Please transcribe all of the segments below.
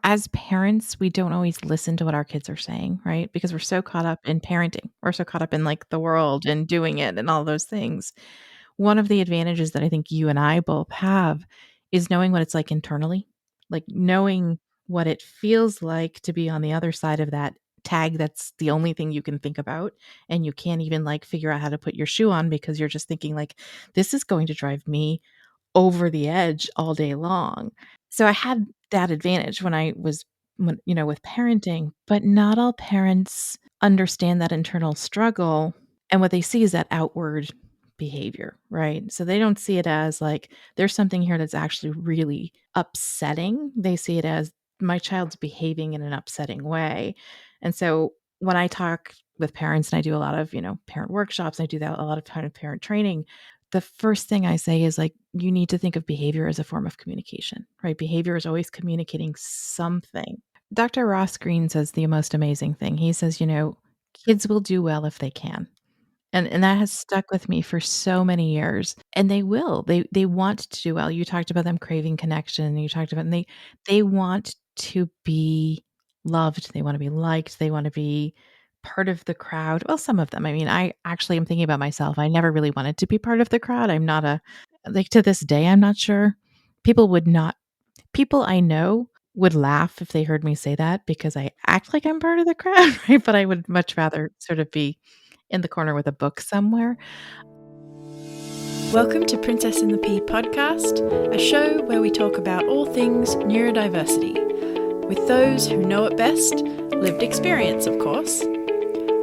as parents, we don't always listen to what our kids are saying, right? Because we're so caught up in parenting. We're so caught up in like the world and doing it and all those things. One of the advantages that I think you and I both have is knowing what it's like internally, like knowing what it feels like to be on the other side of that tag that's the only thing you can think about, and you can't even like figure out how to put your shoe on because you're just thinking like this is going to drive me over the edge all day long. So I had that advantage with parenting, but not all parents understand that internal struggle, and what they see is that outward behavior, right? So they don't see it as like there's something here that's actually really upsetting. They see it as my child's behaving in an upsetting way. And so when I talk with parents and I do a lot of, parent workshops, I do that a lot of time of parent training, the first thing I say is like, you need to think of behavior as a form of communication, right? Behavior is always communicating something. Dr. Ross Green says the most amazing thing. He says, kids will do well if they can. And that has stuck with me for so many years. And they will. They want to do well. You talked about them craving connection. You talked about and they want to be loved. They want to be liked. They want to be part of the crowd. Well, some of them. I mean, I actually am thinking about myself. I never really wanted to be part of the crowd. I'm not a like to this day, I'm not sure. People would not people I know would laugh if they heard me say that because I act like I'm part of the crowd, right? But I would much rather sort of be in the corner with a book somewhere. Welcome to Princess in the Pea podcast, a show where we talk about all things neurodiversity, with those who know it best, lived experience, of course.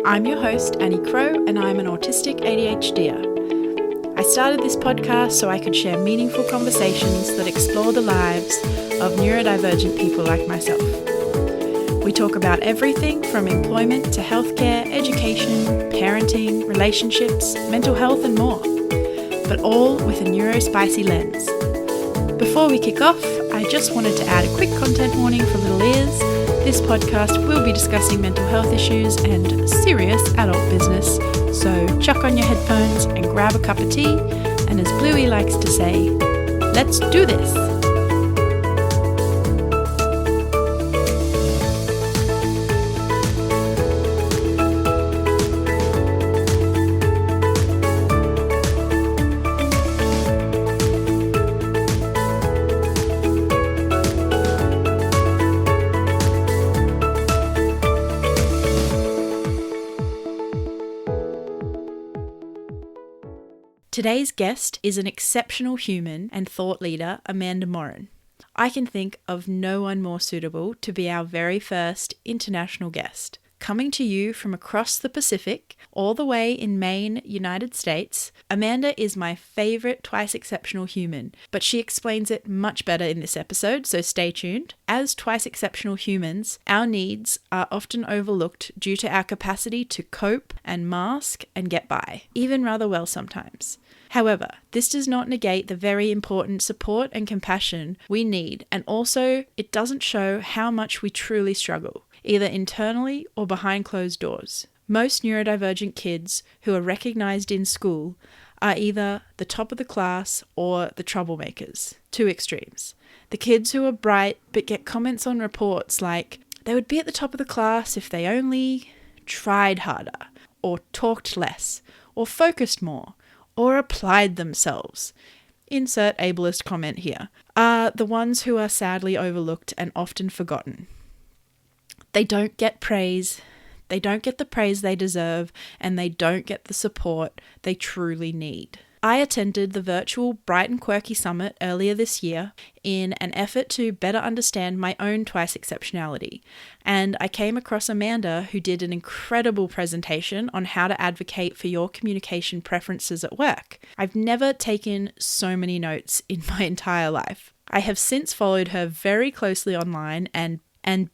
I'm your host, Annie Crow, and I'm an autistic ADHDer. I started this podcast so I could share meaningful conversations that explore the lives of neurodivergent people like myself. We talk about everything from employment to healthcare, education, parenting, relationships, mental health and more, but all with a neurospicy lens. Before we kick off, I just wanted to add a quick content warning for little ears. This podcast will be discussing mental health issues and serious adult business, so chuck on your headphones and grab a cup of tea, and as Bluey likes to say, let's do this! Today's guest is an exceptional human and thought leader, Amanda Morin. I can think of no one more suitable to be our very first international guest. Coming to you from across the Pacific, all the way in Maine, United States, Amanda is my favorite twice exceptional human, but she explains it much better in this episode, so stay tuned. As twice exceptional humans, our needs are often overlooked due to our capacity to cope and mask and get by, even rather well sometimes. However, this does not negate the very important support and compassion we need, and also it doesn't show how much we truly struggle, either internally or behind closed doors. Most neurodivergent kids who are recognized in school are either the top of the class or the troublemakers, two extremes. The kids who are bright but get comments on reports like they would be at the top of the class if they only tried harder, or talked less, or focused more, or applied themselves, insert ableist comment here, are the ones who are sadly overlooked and often forgotten. They don't get praise, they don't get the praise they deserve, and they don't get the support they truly need. I attended the virtual Bright and Quirky Summit earlier this year in an effort to better understand my own twice exceptionality, and I came across Amanda, who did an incredible presentation on how to advocate for your communication preferences at work. I've never taken so many notes in my entire life. I have since followed her very closely online and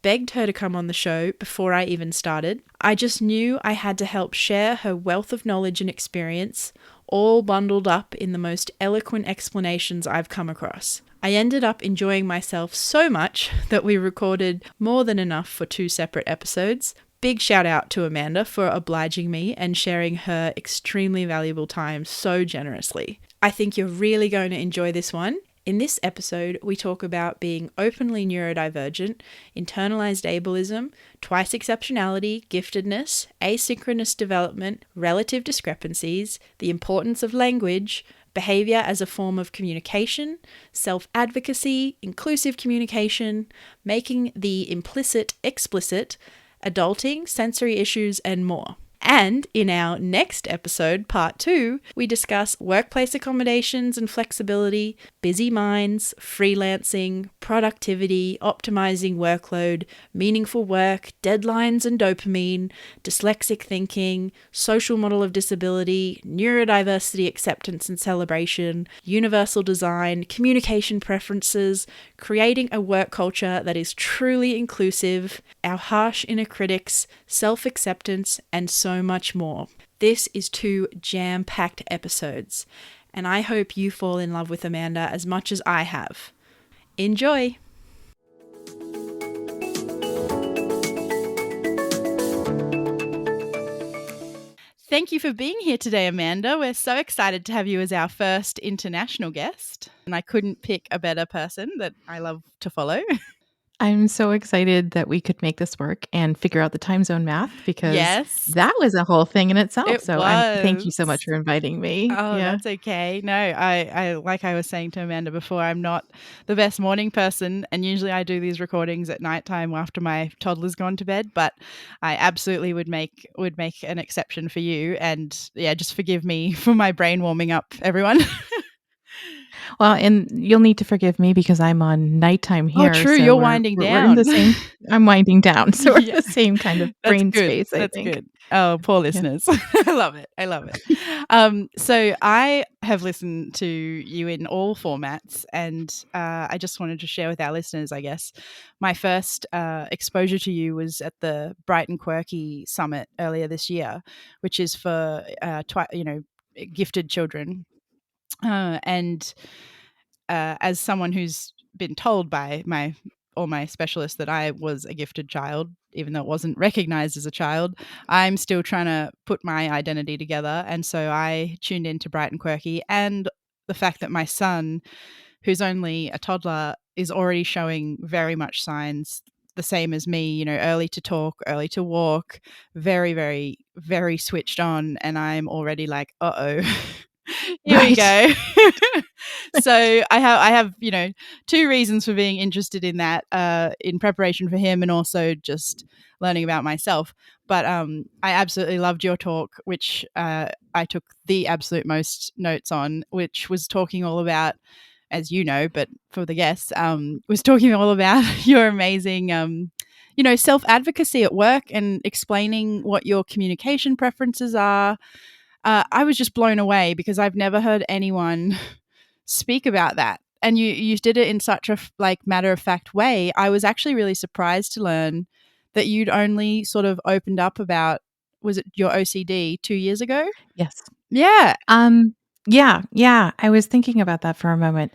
begged her to come on the show before I even started. I just knew I had to help share her wealth of knowledge and experience, all bundled up in the most eloquent explanations I've come across. I ended up enjoying myself so much that we recorded more than enough for 2 separate episodes. Big shout out to Amanda for obliging me and sharing her extremely valuable time so generously. I think you're really going to enjoy this one. In this episode, we talk about being openly neurodivergent, internalized ableism, twice exceptionality, giftedness, asynchronous development, relative discrepancies, the importance of language, behavior as a form of communication, self-advocacy, inclusive communication, making the implicit explicit, adulting, sensory issues, and more. And in our next episode, part 2, we discuss workplace accommodations and flexibility, busy minds, freelancing, productivity, optimizing workload, meaningful work, deadlines and dopamine, dyslexic thinking, social model of disability, neurodiversity acceptance and celebration, universal design, communication preferences, creating a work culture that is truly inclusive, our harsh inner critics, self-acceptance, and so much more. This is 2 jam-packed episodes, and I hope you fall in love with Amanda as much as I have. Enjoy! Thank you for being here today, Amanda. We're so excited to have you as our first international guest, and I couldn't pick a better person that I love to follow. I'm so excited that we could make this work and figure out the time zone math because Yes, that was a whole thing in itself. it So I'm thank you so much was. for inviting me. Oh, Yeah. that's okay. No, I like I was saying to Amanda before, I'm not the best morning person, and usually I do these recordings at nighttime after my toddler's gone to bed. But I absolutely would make an exception for you, and yeah, just forgive me for my brain warming up, everyone. Well, and you'll need to forgive me because I'm on nighttime Oh, here, true, so you're we're winding we're in down. the same. I'm winding down, so we're in Yeah, the same kind of that's brain good. space, I That's think. good. Oh, poor Yeah. listeners. I love it. I love it. So I have listened to you in all formats, and I just wanted to share with our listeners, I guess, my first exposure to you was at the Bright and Quirky Summit earlier this year, which is for gifted children. And as someone who's been told by all my specialists that I was a gifted child, even though it wasn't recognized as a child, I'm still trying to put my identity together. And so I tuned into Bright and Quirky, and the fact that my son, who's only a toddler, is already showing very much signs the same as me, early to talk, early to walk, very, very, very switched on. And I'm already like, uh-oh, here we Right. go. So I have 2 reasons for being interested in that, in preparation for him, and also just learning about myself. But I absolutely loved your talk, which I took the absolute most notes on, which was talking all about, as you know, but for the guests, was talking all about your amazing self advocacy at work and explaining what your communication preferences are. I was just blown away because I've never heard anyone speak about that. And you did it in such a matter of fact way. I was actually really surprised to learn that you'd only sort of opened up about, was it your OCD 2 years ago? Yes. Yeah. Um, yeah, I was thinking about that for a moment.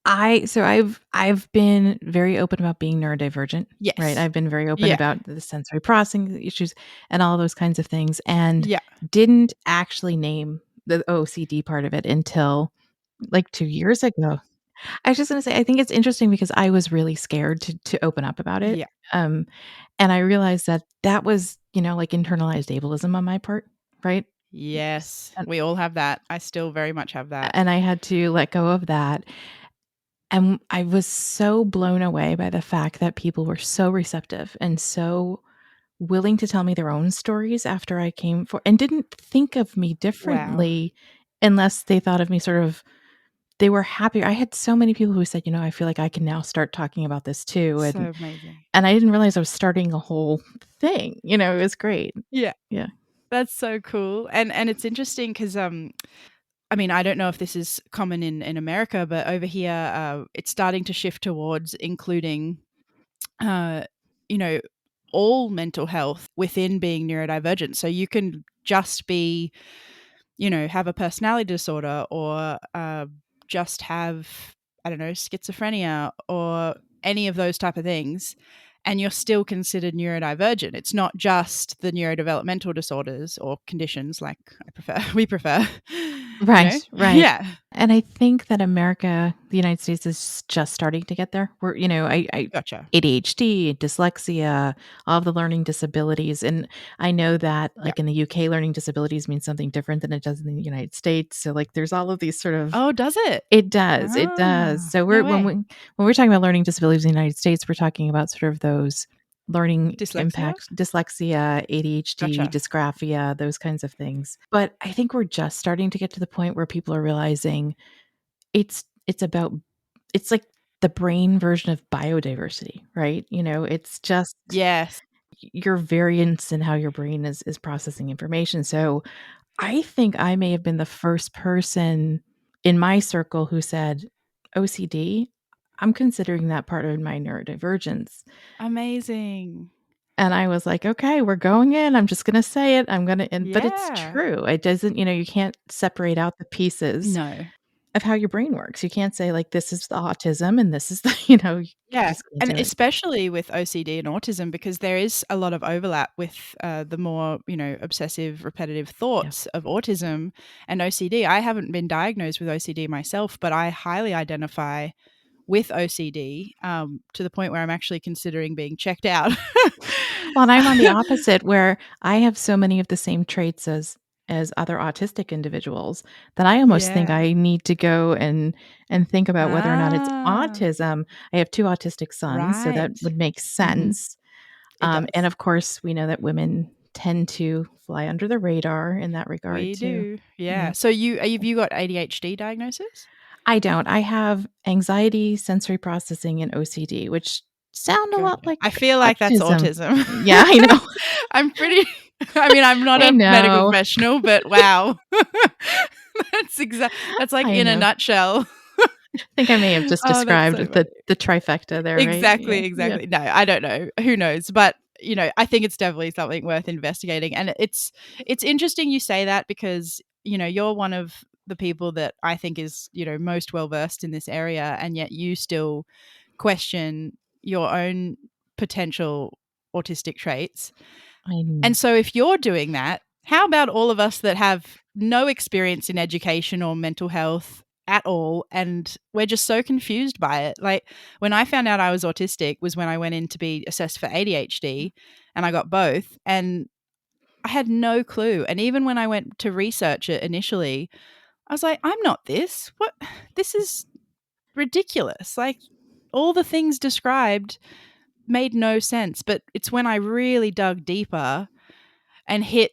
I've been very open about being neurodivergent, right? Yes. I've been very open Yeah. about the sensory processing issues and all those kinds of things, and Yeah. didn't actually name the OCD part of it until like 2 years ago. I was just gonna say, I think it's interesting because I was really scared to open up about it, Yeah. um, and I realized that that was, like internalized ableism on my part, right? Yes. And We all have that. I still very much have that. and I had to let go of that. And I was so blown away by the fact that people were so receptive and so willing to tell me their own stories after I came for and didn't think of me Wow. differently unless they thought of me sort of they were happy. I had so many people who said, "I feel like I can now start talking about this too." So And amazing. and I didn't realize I was starting a whole thing. It was great. Yeah. Yeah. That's so cool. And it's interesting because I mean, I don't know if this is common in America, but over here, it's starting to shift towards including, uh, you know, all mental health within being neurodivergent. So you can just be, have a personality disorder, or just have, I don't know, schizophrenia or any of those type of things, and you're still considered neurodivergent. It's not just the neurodevelopmental disorders or conditions like we prefer. Right, right. Yeah. And I think that America, the United States is just starting to get there. We're, I Gotcha. ADHD, dyslexia, all of the learning disabilities. And I know that Yeah. like in the UK, learning disabilities means something different than it does in the United States. So like there's all of these sort of Oh, does it? it does, it does. Ah, So no way. when we're talking about learning disabilities in the United States, we're talking about sort of those learning Dyslexia? impacts, dyslexia, ADHD, Gotcha. dysgraphia, those kinds of things. But I think we're just starting to get to the point where people are realizing it's about it's like the brain version of biodiversity, right? It's just Yes. your variance in how your brain is processing information. So I think I may have been the first person in my circle who said, "OCD, I'm considering that part of my neurodivergence." Amazing. And I was like, "Okay, we're going in. I'm just gonna say it. I'm gonna," but it's Yeah. true. It doesn't, you can't separate out the pieces No. of how your brain works. You can't say like, "This is the autism and this is the," you Yeah, just can't and do it. especially with OCD and autism because there is a lot of overlap with, the more, obsessive, repetitive Yeah. thoughts of autism and OCD. I haven't been diagnosed with OCD myself, but I highly identify with OCD, to the point where I'm actually considering being checked out. Well, and I'm on the opposite where I have so many of the same traits as other autistic individuals that I almost think Yeah. I need to go and think about whether or not it's Ah, autism. I have 2 autistic sons, so that right. would make Mhm. sense. It And does. of course, we know that women tend to fly under the radar in that regard We too. do. Yeah. Yeah. So have you got ADHD diagnosis? I don't. I have anxiety, sensory processing, and OCD, which sound a lot Gotcha. like I feel like that's autism. autism. Yeah, I know. I'm pretty I mean, I'm not I a medical know. professional, but wow. That's like I in a know. nutshell. I think I may have just Oh, that's described so funny. the trifecta there, right? Yeah, Exactly, yeah. exactly. No, I don't know. Who knows? But, I think it's definitely something worth investigating. And it's interesting you say that because, you're one of the people that I think is, most well versed in this area, and yet you still question your own potential autistic traits. I'm And so if you're doing that, how about all of us that have no experience in education or mental health at all and we're just so confused by it. Like when I found out I was autistic was when I went in to be assessed for ADHD and I got both and I had no clue. And even when I went to research it initially, I was like, I'm not this. What this is ridiculous. Like all the things described made no sense, but it's when I really dug deeper and hit,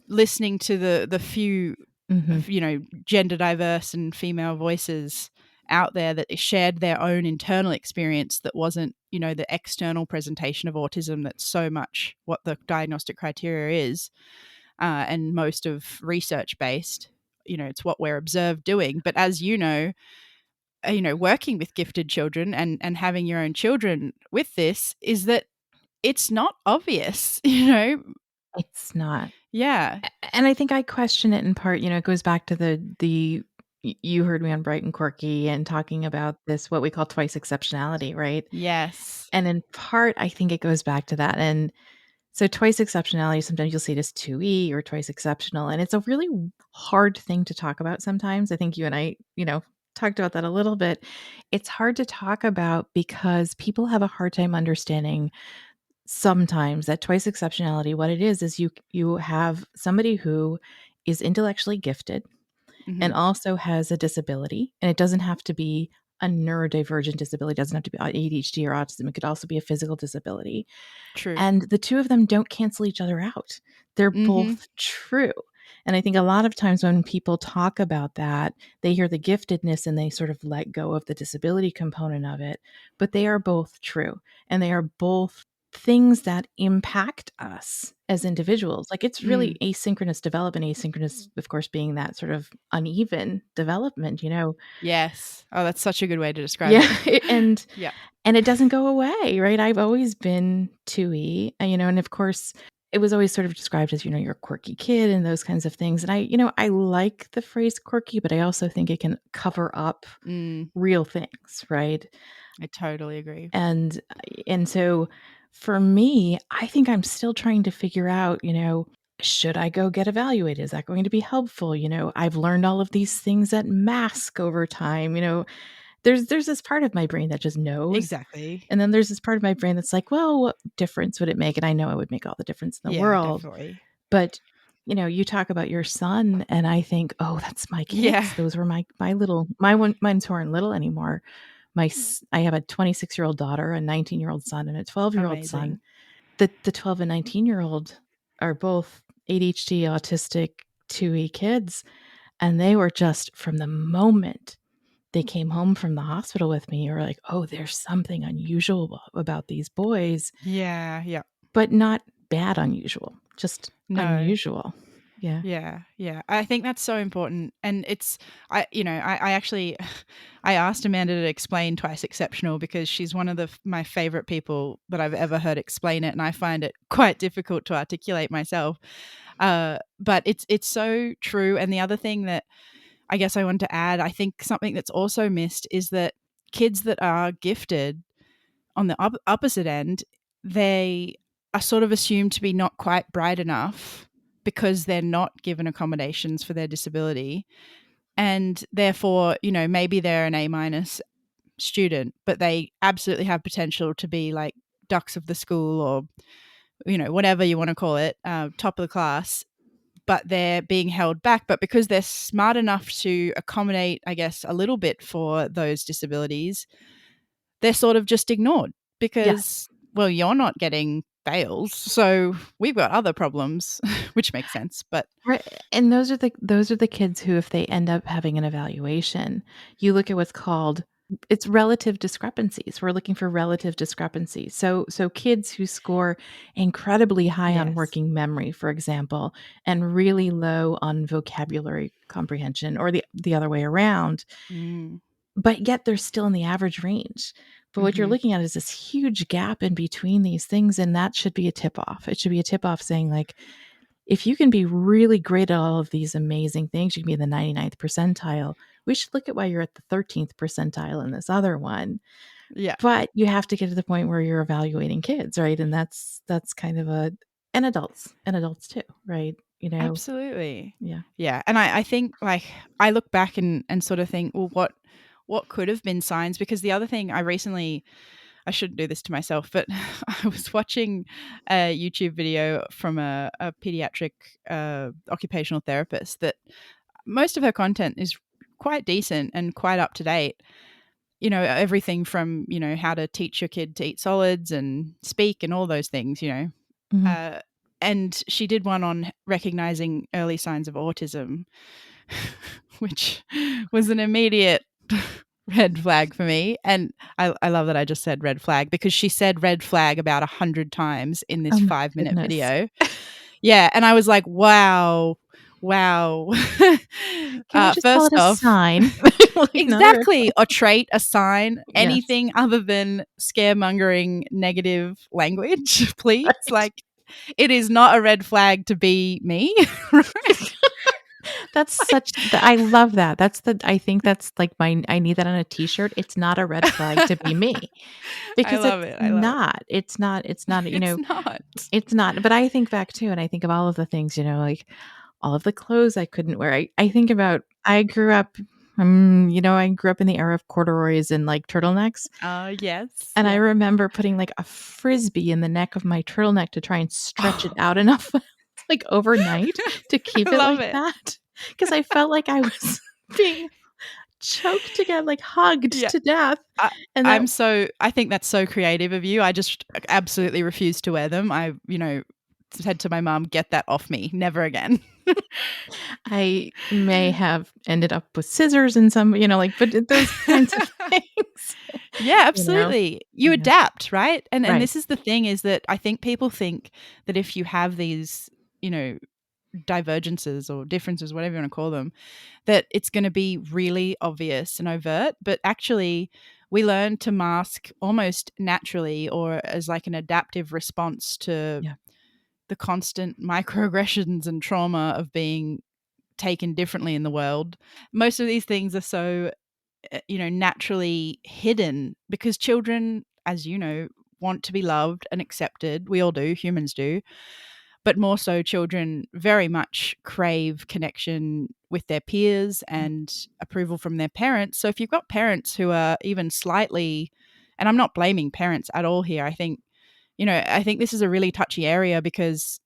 listening to the few, mhm. gender diverse and female voices out there that shared their own internal experience that wasn't, the external presentation of autism that's so much what the diagnostic criteria is, and most of research based. It's what we're observed doing. But as working with gifted children and having your own children with this is that it's not obvious, It's not. Yeah. And I think I question it in part, it goes back to you heard me on Bright and Quirky and talking about this, what we call twice exceptionality, right? Yes. And in part, I think it goes back to that. And so twice exceptionality, sometimes you'll see it as 2E or twice exceptional. And it's a really hard thing to talk about sometimes. I think you and I, talked about that a little bit. It's hard to talk about because people have a hard time understanding sometimes that twice exceptionality. What it is you have somebody who is intellectually gifted and Mhm. also has a disability. And it doesn't have to be a neurodivergent disability, it doesn't have to be ADHD or autism. It could also be a physical disability, True. and the 2 of them don't cancel each other out. They're Mhm. both true. And I think a lot of times when people talk about that, they hear the giftedness and they sort of let go of the disability component of it, but they are both true, and they are both things that impact us as individuals. Like, it's really Mm. asynchronous development, asynchronous, of course, being that sort of uneven development, you know? Yes. Oh, that's such a good way to describe Yeah, it. and Yeah. and it doesn't go away, right? I've always been 2E, and of course, it was always sort of described as, you're a quirky kid and those kinds of things. And I like the phrase quirky, but I also think it can cover up Mm. real things, right? I totally agree. And so for me, I think I'm still trying to figure out, should I go get evaluated? Is that going to be helpful? I've learned all of these things at mask over time. There's this part of my brain that just knows. Exactly. And then there's this part of my brain that's like, well, what difference would it make? And I know it would make all the difference in the Yeah, world. definitely. But, you talk about your son and I think, oh, that's my Yeah. kids. Those were my little, mine's who aren't little anymore. I have a 26-year-old daughter, a 19-year-old son, and a 12-year-old son. Amazing. The 12 and 19-year-old are both ADHD, autistic, 2E kids. And they were just from the moment they came home from the hospital with me, you were like, oh, there's something unusual about these boys, Yeah, yeah. but not bad unusual, just No. unusual. Yeah. Yeah, yeah. I think that's so important. And I actually, I asked Amanda to explain twice exceptional because she's one of my favorite people that I've ever heard explain it. And I find it quite difficult to articulate myself. But it's so true. And the other thing that I guess I want to add, I think something that's also missed is that kids that are gifted on the opposite end, they are sort of assumed to be not quite bright enough because they're not given accommodations for their disability. And therefore, maybe they're an A minus student, but they absolutely have potential to be like ducks of the school or, whatever you want to call it, top of the class. But they're being held back. But because they're smart enough to accommodate, I guess, a little bit for those disabilities, they're sort of just ignored Yes. because, well, you're not getting fails, so we've got other problems, which makes sense. But Right. And those are the kids who, if they end up having an evaluation, you look at what's called it's relative discrepancies. We're looking for relative discrepancies. So kids who score incredibly high on yes, working memory, for example, and really low on vocabulary comprehension, or the other way around, mm, but yet they're still in the average range. But what you're mm-hmm. looking at is this huge gap in between these things, and that should be a tip off. It should be a tip off saying, like, if you can be really great at all of these amazing things, you can be in the 99th percentile. We should look at why you're at the 13th percentile in this other one. Yeah, But you have to get to the point where you're evaluating kids, right? And that's kind of and adults too, right? absolutely. Yeah. Yeah, and I think like I look back and sort of think, well, what could have been signs? Because the other thing I shouldn't do this to myself, but I was watching a YouTube video from a pediatric occupational therapist that most of her content is quite decent and quite up to date. Everything from, how to teach your kid to eat solids and speak and all those things. Mhm. Uh, and she did one on recognizing early signs of autism, which was an immediate red flag for me. And I love that I just said red flag because she said red flag about 100 times in this Oh my 5-minute goodness. video. Yeah. And I was like, wow. Wow. Can we just call First it a off, sign? Like, not a red exactly. flag. A trait, a sign, Yes. anything other than scaremongering negative language, please. Right. Like, it is not a red flag to be me. Right? That's Like, such the I love that. I think that's like I need that on a t-shirt. It's not a red flag to be me, I because love it's it. I love it. not. It's not, It's not. it's not. But I think back too, and I think of all of the things, like all of the clothes I couldn't wear. I think about I grew up in the era of corduroys and like turtlenecks. Yes. And I Yeah. remember putting like a frisbee in the neck of my turtleneck to try and stretch it out enough like overnight to keep I it love like it. that, because I felt like I was being choked to death, like hugged Yeah. to death. I, And that I think that's so creative of you. I just absolutely refuse to wear them. I, said to my mom, get that off me. Never again. I may have ended up with scissors and some, but those kinds of things, Yeah, you know? absolutely. You Yeah. adapt, right? And Right. this is the thing is that I think people think that if you have these, you know, divergences or differences, whatever you want to call them, that it's going to be really obvious and overt, but actually we learn to mask almost naturally or as like an adaptive response to Yeah. the constant microaggressions and trauma of being taken differently in the world. Most of these things are so naturally hidden because children, as you know, want to be loved and accepted. We all do, humans do. but more so children very much crave connection with their peers and approval from their parents. So if you've got parents who are even slightly, and I'm not blaming parents at all here, I think this is a really touchy area because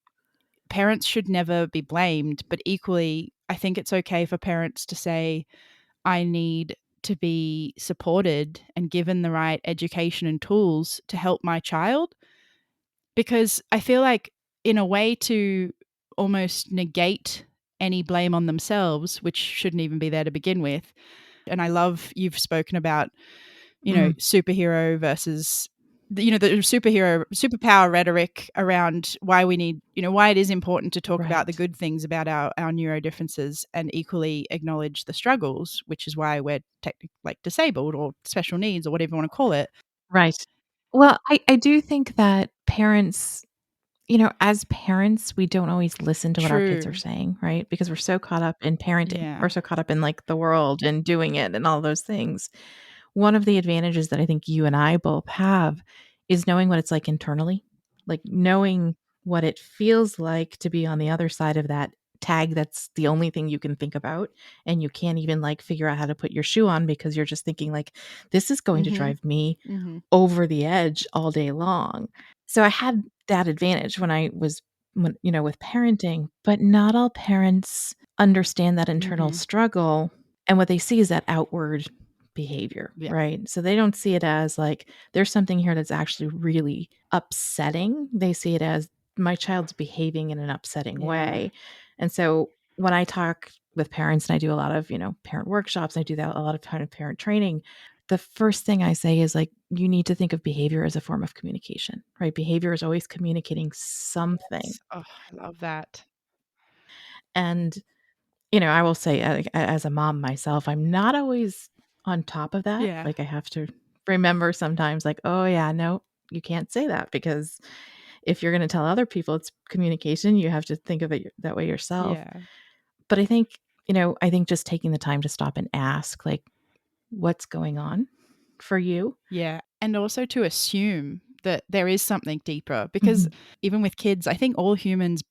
parents should never be blamed, but equally, I think it's okay for parents to say, I need to be supported and given the right education and tools to help my child. Because I feel like, in a way, to almost negate any blame on themselves, which shouldn't even be there to begin with. And I love you've spoken about, Mm, superhero versus the superpower rhetoric around why we need, why it is important to talk about the right. good things about our neuro differences and equally acknowledge the struggles, which is why we're technically like disabled or special needs or whatever you want to call it. Right. Well, I do think that parents, as parents, we don't always listen to what our kids are True. saying, right? Because we're so caught up in parenting. Yeah. We're so caught up in like the world and doing it and all those things. One of the advantages that I think you and I both have is knowing what it's like internally, like knowing what it feels like to be on the other side of that tag that's the only thing you can think about and you can't even like figure out how to put your shoe on because you're just thinking like this is going to Mhm. drive me Mhm. over the edge all day long. So I had that advantage when I was with parenting, but not all parents understand that internal Mhm. struggle and what they see is that outward behavior, Yeah. right? So they don't see it as like there's something here that's actually really upsetting. They see it as my child's behaving in an upsetting Yeah. way. And so when I talk with parents and I do a lot of, parent workshops, I do that a lot of time of parent training, the first thing I say is like, you need to think of behavior as a form of communication, right? Behavior is always communicating something. Oh, I love that. And, I will say, as a mom myself, I'm not always on top of that. Yeah. Like, I have to remember sometimes, like, oh, yeah, no, you can't say that because if you're going to tell other people it's communication, you have to think of it that way yourself. Yeah. But I think just taking the time to stop and ask, like, what's going on for you? Yeah. And also to assume that there is something deeper because Mhm. even with kids, I think all humans,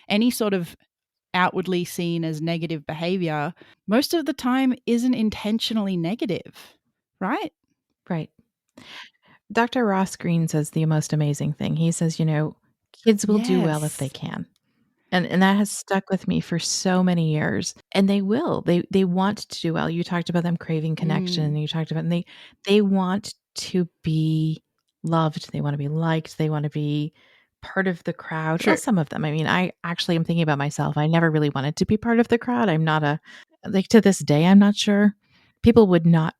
any sort of outwardly seen as negative behavior, most of the time isn't intentionally negative, right? Right. Dr. Ross Green says the most amazing thing. He says, kids will do well if they Yes. can. And that has stuck with me for so many years. And they will. They want to do well. You talked about them craving connection. Mm. You talked about and they want to be loved. They want to be liked. They want to be part of the crowd. Well, True. some of them. I mean, I actually am thinking about myself. I never really wanted to be part of the crowd. I'm not a like to this day, I'm not sure. People would not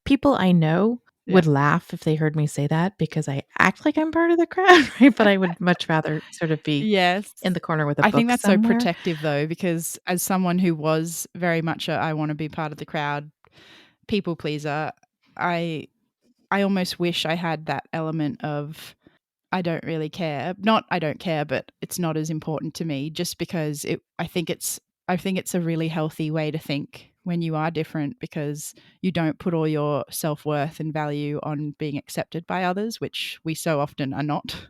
People I know Yeah. would laugh if they heard me say that because I act like I'm part of the crowd, right? But I would much rather sort of be Yes. in the corner with a I think book that's so somewhere. protective though, because as someone who was very much a I want to be part of the crowd people pleaser, I I almost wish I had that element of I don't really care. Not I don't care, but it's not as important to me just because I think it's a really healthy way to think when you are different because you don't put all your self-worth and value on being accepted by others, which we so often are not.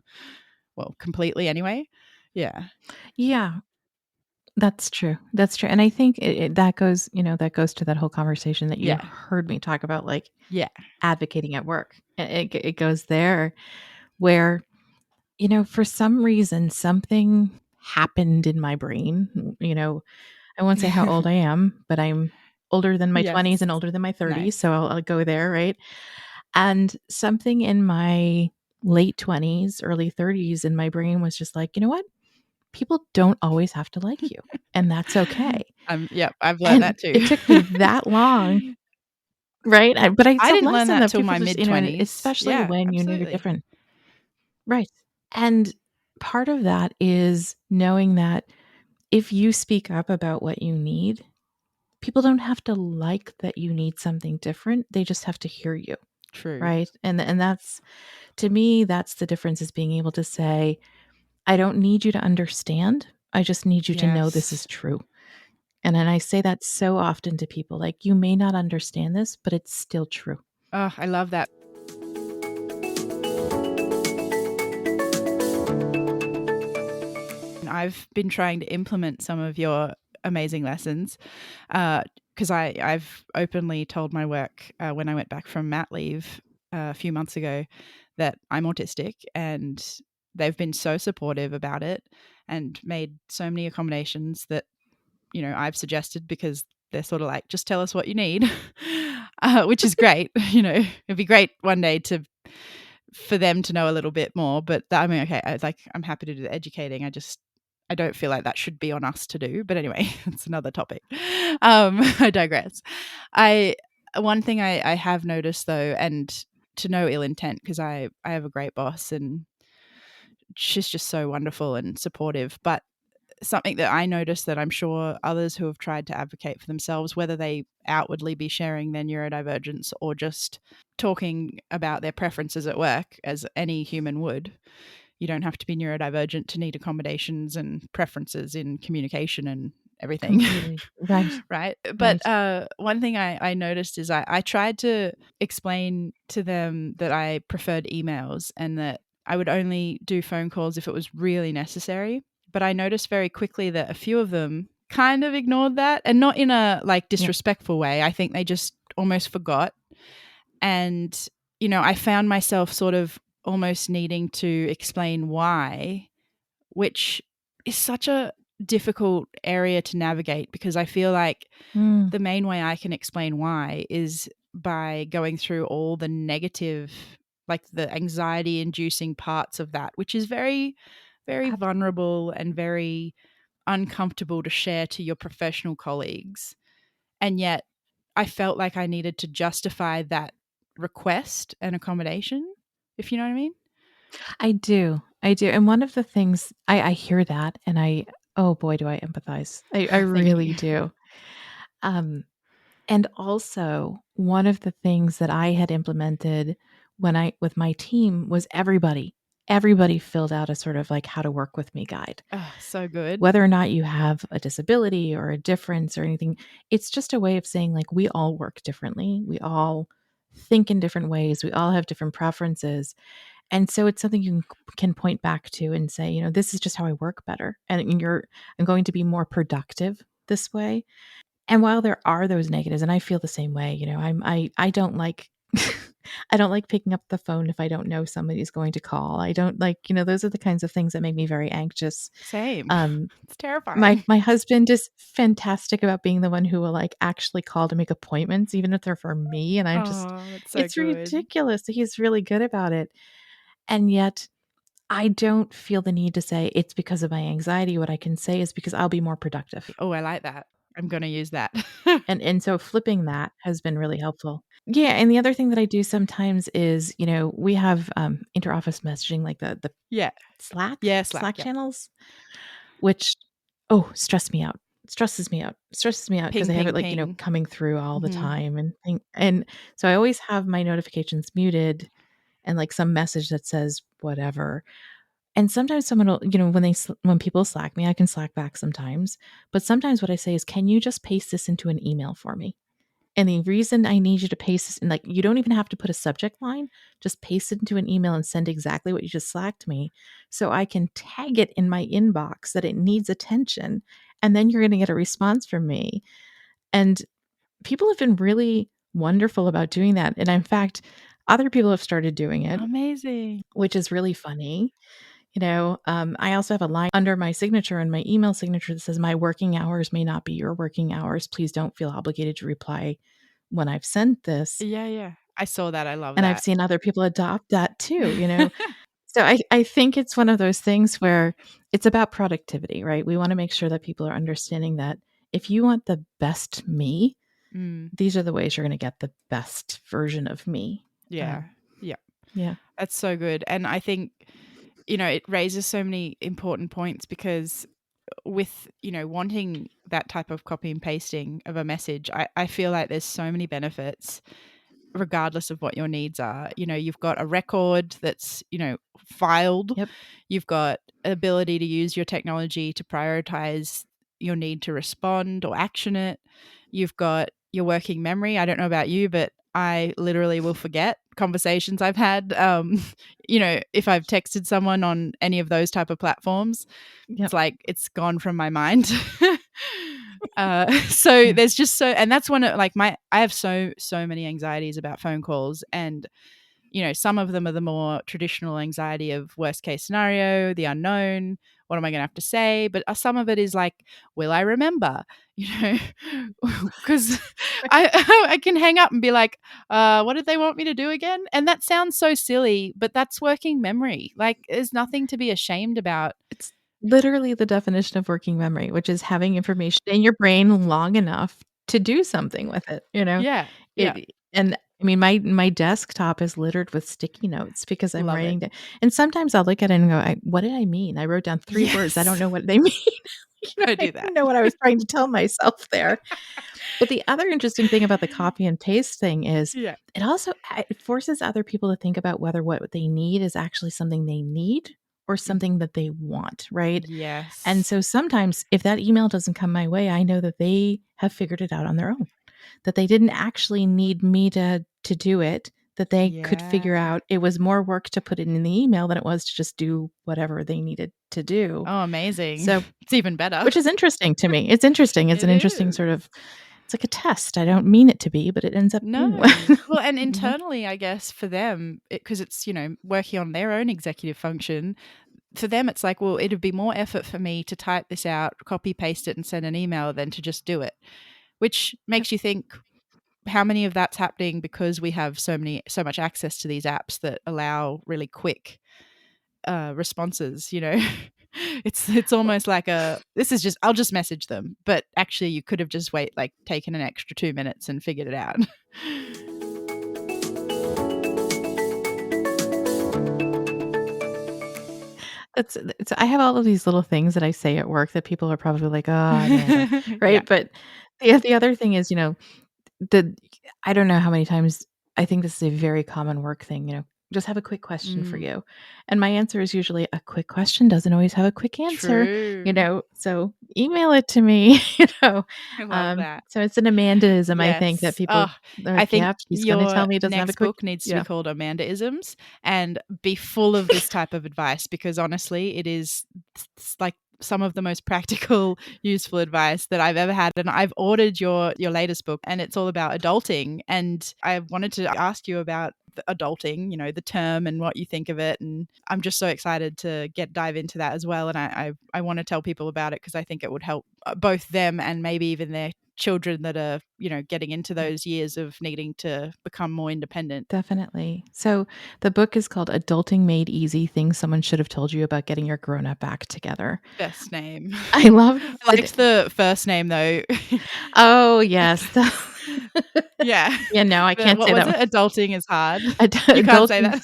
Well, completely anyway. Yeah. Yeah, that's true. That's true. And I think that goes to that whole conversation that you Yeah. heard me talk about, like Yeah. advocating at work. It goes there where, for some reason, something happened in my brain. I won't say how old I am, but I'm older than my 20s Yes. and older than my 30s. Nice. So I'll go there, right? And something in my late 20s, early 30s in my brain was just like, you know what? People don't always have to like you, and that's okay. Yep, I've learnt And that too. it took me that long, right? But it's I a didn't learn lesson that that till people my just, mid-20s. especially Yeah, when you know you're absolutely. different. Right. And part of that is knowing that if you speak up about what you need, people don't have to like that you need something different. They just have to hear you, True. right? And that's to me, that's the difference is being able to say, I don't need you to understand. I just need you to know this is Yes. true. And then I say that so often to people like, you may not understand this, but it's still true. Oh, I love that. I've been trying to implement some of your amazing lessons because I've openly told my work when I went back from mat leave a few months ago that I'm autistic, and they've been so supportive about it and made so many accommodations that, I've suggested, because they're sort of like, just tell us what you need, which is great. It'd be great one day for them to know a little bit more. But I mean, okay, I'm happy to do the educating. I don't feel like that should be on us to do. But anyway, it's another topic. I digress. I One thing I have noticed though, and to no ill intent, because I have a great boss and she's just so wonderful and supportive. But something that I noticed that I'm sure others who have tried to advocate for themselves, whether they outwardly be sharing their neurodivergence or just talking about their preferences at work as any human would. You don't have to be neurodivergent to need accommodations and preferences in communication and everything. Completely. Right. Right. But Right. one thing I noticed is I tried to explain to them that I preferred emails and that I would only do phone calls if it was really necessary. But I noticed very quickly that a few of them kind of ignored that, and not in a like Yep. disrespectful way. I think they just almost forgot. And, I found myself sort of almost needing to explain why, which is such a difficult area to navigate, because I feel like Mm. the main way I can explain why is by going through all the negative, like the anxiety inducing parts of that, which is very, very vulnerable and very uncomfortable to share to your professional colleagues. And yet I felt like I needed to justify that request and accommodation, if you know what I mean. I do. I do. And one of the things I hear that and oh boy, do I empathize. I Thank really you. do. Um, and also one of the things that I had implemented with my team was everybody filled out a sort of like how to work with me guide. Oh, so good. Whether or not you have a disability or a difference or anything, it's just a way of saying like we all work differently. We all think in different ways. We all have different preferences. And so it's something you can point back to and say, this is just how I work better. And I'm going to be more productive this way. And while there are those negatives, and I feel the same way, I don't like I don't like picking up the phone if I don't know somebody's going to call. I don't like, those are the kinds of things that make me very anxious. Same. Um, It's my terrifying. my husband is fantastic about being the one who will like actually call to make appointments, even if they're for me. And Oh, that's so it's good. ridiculous. He's really good about it. And yet I don't feel the need to say it's because of my anxiety. What I can say is because I'll be more productive. Oh, I like that. I'm going to use that. And so flipping that has been really helpful. Yeah, and the other thing that I do sometimes is, we have interoffice messaging like the Yeah. Slack Yeah, Slack. Slack Yep. channels, which stress me out. Stresses me out. Stresses me out because Ping, I have it ping, like, ping. coming through all the Hmm. time and so I always have my notifications muted and like some message that says whatever. And sometimes someone will, when people Slack me, I can Slack back sometimes. But sometimes what I say is, can you just paste this into an email for me? And the reason I need you to paste this, and like, you don't even have to put a subject line, just paste it into an email and send exactly what you just Slacked me so I can tag it in my inbox that it needs attention. And then you're going to get a response from me. And people have been really wonderful about doing that. And in fact, other people have started doing it, Amazing. which is really funny. I also have a line under my signature and my email signature that says, my working hours may not be your working hours. Please don't feel obligated to reply when I've sent this. Yeah, yeah. I saw that. I love And I've that. seen other people adopt that too. So I think it's one of those things where it's about productivity, right? We want to make sure that people are understanding that if you want the best me, Mm, these are the ways you're going to get the best version of me. yeah. Yeah. Yeah. That's so good. And I think, it raises so many important points, because with, wanting that type of copy and pasting of a message, I feel like there's so many benefits regardless of what your needs are. You've got a record that's, filed. Yep. You've got ability to use your technology to prioritize your need to respond or action it. You've got your working memory. I don't know about you, but I literally will forget conversations I've had. If I've texted someone on any of those type of platforms, it's Yep. like it's gone from my mind. So Yeah. there's just so, and that's one of like I have so many anxieties about phone calls, and some of them are the more traditional anxiety of worst case scenario, the unknown, what am I going to have to say? But some of it is like, will I remember? Because I can hang up and be like, what did they want me to do again? And that sounds so silly, but that's working memory. Like, there's nothing to be ashamed about. It's literally the definition of working memory, which is having information in your brain long enough to do something with it, you know? Yeah, yeah, It and I mean, my desktop is littered with sticky notes because I'm love it. writing and sometimes I'll look at it and go, "What did I mean? I wrote down 3 words. I don't Yes, know what they mean." I I do that. don't know what I was trying to tell myself there. But the other interesting thing about the copy and paste thing is Yeah. it also it forces other people to think about whether what they need is actually something they need or Mhm. something that they want, right? And Yes. so sometimes if that email doesn't come my way, I know that they have figured it out on their own, that they didn't actually need me to do it, that they could Yeah. figure out it was more work to put it in the email than it was to just do whatever they needed to do. Oh, amazing. So, It's even better. which is interesting to me. It's interesting. It's It an interesting is. sort of it's like a test. I don't mean it to be, but it ends up being one, No. Well, and you know? internally, I guess for them, because it's, working on their own executive function, for them, it's like, well, it'd be more effort for me to type this out, copy paste it, and send an email than to just do it, which Yep, makes you think how many of that's happening because we have so much access to these apps that allow really quick responses. It's almost like this is just, I'll just message them, but actually you could have just taken an extra 2 minutes and figured it out. it's I have all of these little things that I say at work that people are probably like, "Oh, Amanda," Yeah. right? But the other thing is, the I don't know how many times I think this is a very common work thing, "Just have a quick question for Mm, you." And my answer is usually, "A quick question doesn't always have a quick answer," true. So email it to me, you know? I love that. So it's an Amandaism, I think, that Yes. people Oh, they're I like, think "Yep, she's gonna tell your me it doesn't have a next quick." book needs to be Yeah, called Amanda-isms and be full of this type of advice, because honestly, it is like some of the most practical, useful advice that I've ever had. And I've ordered your latest book, and it's all about adulting. And I wanted to ask you about the adulting, the term and what you think of it. And I'm just so excited to dive into that as well. And I want to tell people about it because I think it would help both them and maybe even their children that are, getting into yeah. those years of needing to become more independent. Definitely. So the book is called Adulting Made Easy: Things Someone Should Have Told You About Getting Your Grown-Up Back Together. Best name. I love I it. liked the first name though. Oh, yes. Yeah. Yeah, no, I can't What say was that it? one. Adulting is hard. You can't say Adulting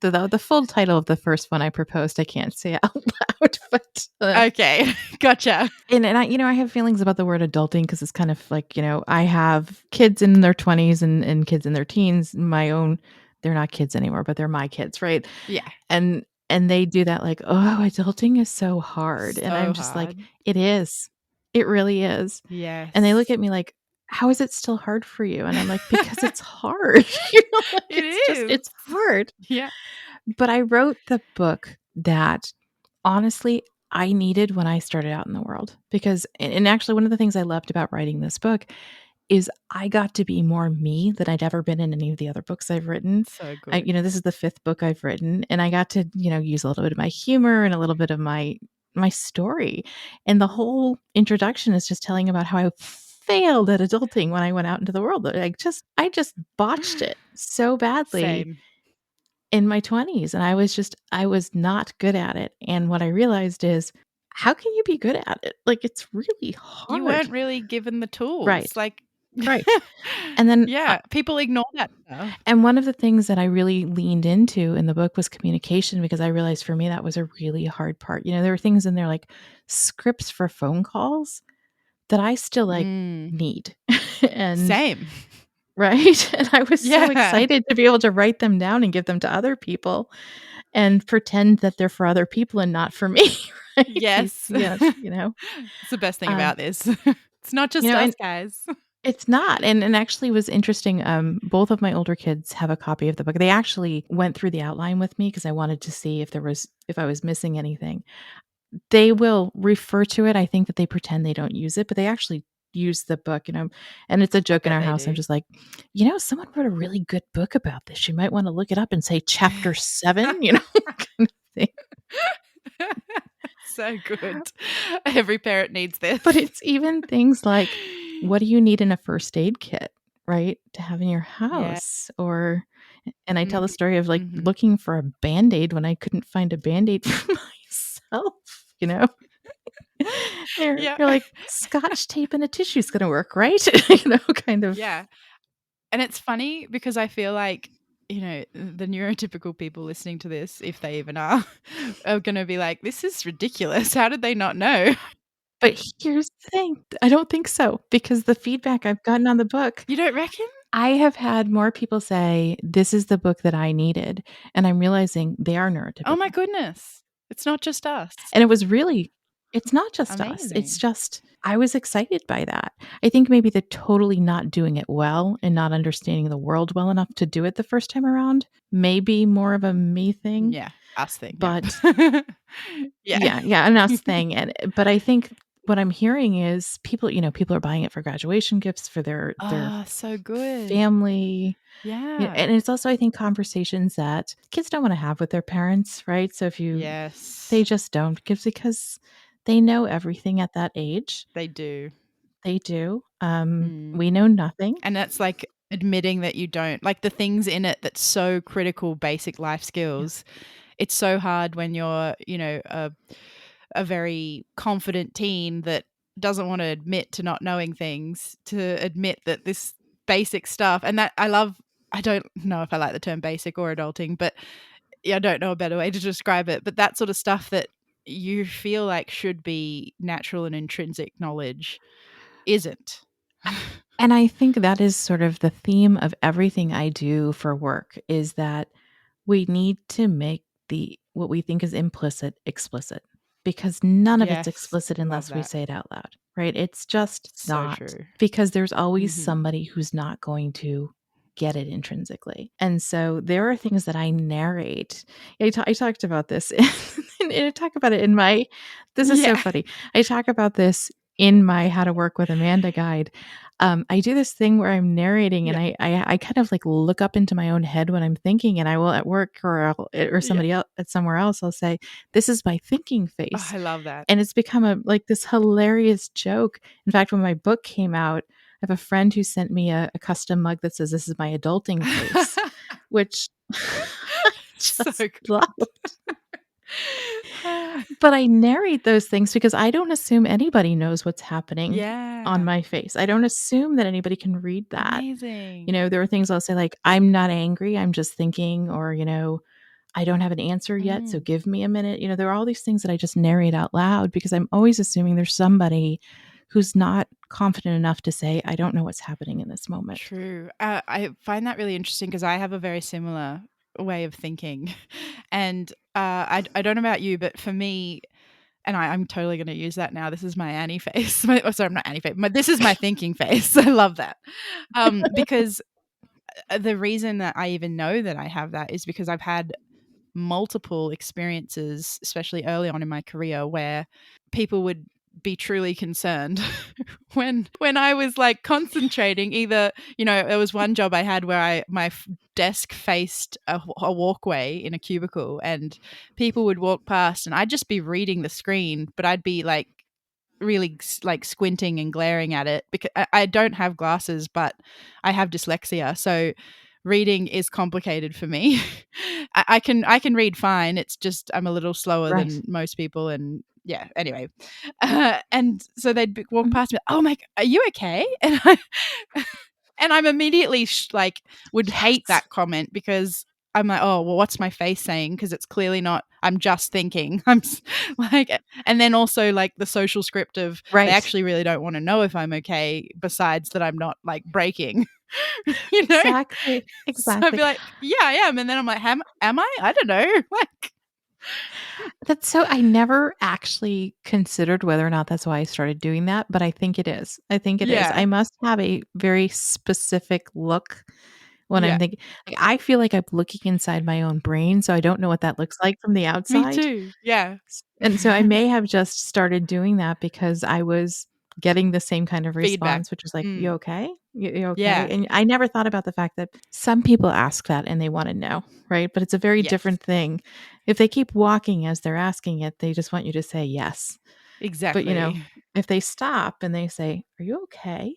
that? the full title of the first one I proposed, I can't say out loud, but, Okay. Gotcha. and I have feelings about the word adulting because it's kind of like, I have kids in their 20s and kids in their teens. My own they're not kids anymore, but they're my kids, right? Yeah. And they do that like, "Oh, adulting is so hard." And I'm So just like, hard. "It is. It really is." And they look Yes. at me like, "How is it still hard for you?" And I'm like, "Because it's hard." Like, It is. it's hard. Yeah. But I wrote the book that honestly I needed when I started out in the world because and actually one of the things I loved about writing this book is I got to be more me than I'd ever been in any of the other books I've written. So good. This is the 5th book I've written, and I got to, use a little bit of my humor and a little bit of my story. And the whole introduction is just telling about how I failed at adulting when I went out into the world. I just botched it so badly Same. in my 20s, and I was not good at it. And what I realized is, how can you be good at it? Like, it's really You hard. weren't really given the tools. Right. Right. And then Yeah, people ignore that stuff. and one of the things that I really leaned into in the book was communication because I realized for me that was a really hard part. There were things in there like scripts for phone calls that I still like Mm. need. And Same. right? And I was so Yeah. excited to be able to write them down and give them to other people and pretend that they're for other people and not for me, right? Yes. Yeah, It's the best thing um, about this. It's not just us, and guys. It's not, and actually was interesting, both of my older kids have a copy of the book. They actually went through the outline with me because I wanted to see if I was missing anything. They will refer to it, I think that they pretend they don't use it, but they actually use the book, and it's a I joke in bet our they house. I'm do. just like, Someone wrote a really good book about this. You might wanna look it up and say chapter 7," kind of thing. So good. Every parent needs But this. it's even things like, what do you need in a first aid kit, right, to have in your Yeah. house? Or and I tell the Mhm. story of, like, Mhm. looking for a Band-Aid when I couldn't find a Band-Aid for myself, you know? Yeah. You're like, "Scotch tape and a tissue's gonna work, right?" Kind of. Yeah. And it's funny because I feel like, the neurotypical people listening to this, if they even are gonna be like, "This is ridiculous. How did they not know?" But here's the thing, I don't think so, because the feedback I've gotten on the book, You don't reckon? I have had more people say, "This is the book that I needed," and I'm realizing they are Oh my neurotypical. goodness. It's not just us. And it was really it's not just us, it's Amazing. just I was excited by that. I think maybe the totally not doing it well and not understanding the world well enough to do it the first time around may be more of a me thing, Yeah, us thing, yeah. but Yeah. yeah, an us thing, but I think what I'm hearing is people are buying it for graduation gifts for their Oh, so good. family. Yeah, Yeah. and it's also, I think, conversations that kids don't wanna have with their parents, right? So if they Yes, just don't, because they know everything at that age. they do. They do. Mm. We know nothing. And that's like admitting that you don't. Like the things in it that's so critical, basic life Yeah. skills. It's so hard when you're, a very confident teen that doesn't want to admit to not knowing things, to admit that this basic stuff, and that I don't know if I like the term basic or adulting, but yeah, I don't know a better way to describe it, but that sort of stuff that you feel like should be natural and intrinsic knowledge isn't. And I think that is sort of the theme of everything I do for work, is that we need to make the what we think is implicit explicit, because none of it's Yes, explicit love unless we that. say it out loud, right? It's just So not, true. because there's always Mhm. somebody who's not going to get it intrinsically. And so there are things that I narrate. I talked about this and I talk about it in my this is so Yeah. funny. I talk about this in my How to Work with Amanda guide. I do this thing where I'm narrating and Yeah. I kind of like look up into my own head when I'm thinking, and I will at work or Yeah. somebody else at somewhere else, I'll say, "This is my thinking Oh, face." I love that. And it's become like this hilarious joke. In fact, when my book came out, I have a friend who sent me a custom mug that says, "This is my adulting face," which I So just love. good. But I narrate those things because I don't assume anybody knows what's happening on Yeah. my face. I don't assume that anybody can read that. Amazing. There are things I'll say like, "I'm not angry, I'm just thinking," or, "I don't have an answer yet, so Mm, give me a minute." There are all these things that I just narrate out loud because I'm always assuming there's somebody who's not confident enough to say, "I don't know what's happening in this moment." true. I find that really interesting because I have a very similar way of thinking. And I don't know about you, but for me, and I'm totally going to use that now. This is my Annie face. Sorry, I'm not Annie face. This is my thinking face. I love that. Because the reason that I even know that I have that is because I've had multiple experiences, especially early on in my career, where people would be truly concerned when I was like concentrating. Either there was one job I had where my desk faced a walkway in a cubicle, and people would walk past, and I'd just be reading the screen, but I'd be like really like squinting and glaring at it because I don't have glasses, but I have dyslexia, so reading is complicated for me. I can read fine. It's just I'm a little slower Right. than most people, and yeah. Anyway, and so they'd walk Mhm. past me. Oh my, are you okay? And I'm immediately like would hate Yes. that comment because I'm like, oh well, what's my face saying? Because it's clearly not. I'm just thinking. Like, and then also like the social script of they Right. actually really don't want to know if I'm okay. Besides that, I'm not like breaking. you know. Exactly. So I'd Exactly. be like, yeah, I am, and then I'm like, am I? I don't know. Like, That's so I never actually considered whether or not that's why I started doing that, but I think it is. I think it is. Yeah. I must have a very specific look when I'm Yeah. thinking like, I feel like I'm looking inside my own brain, so I don't know what that looks like from the Me outside. too. Yeah. And so I may have just started doing that because I was getting the same kind of Feedback. response, which was like, "You Mm. okay? You okay?" Yeah. And I never thought about the fact that some people ask that and they wanna know, right? But it's a very Yes. different thing. If they keep walking as they're asking it, they just want you to say yes. But, Exactly. if they stop and they say, "Are you okay?"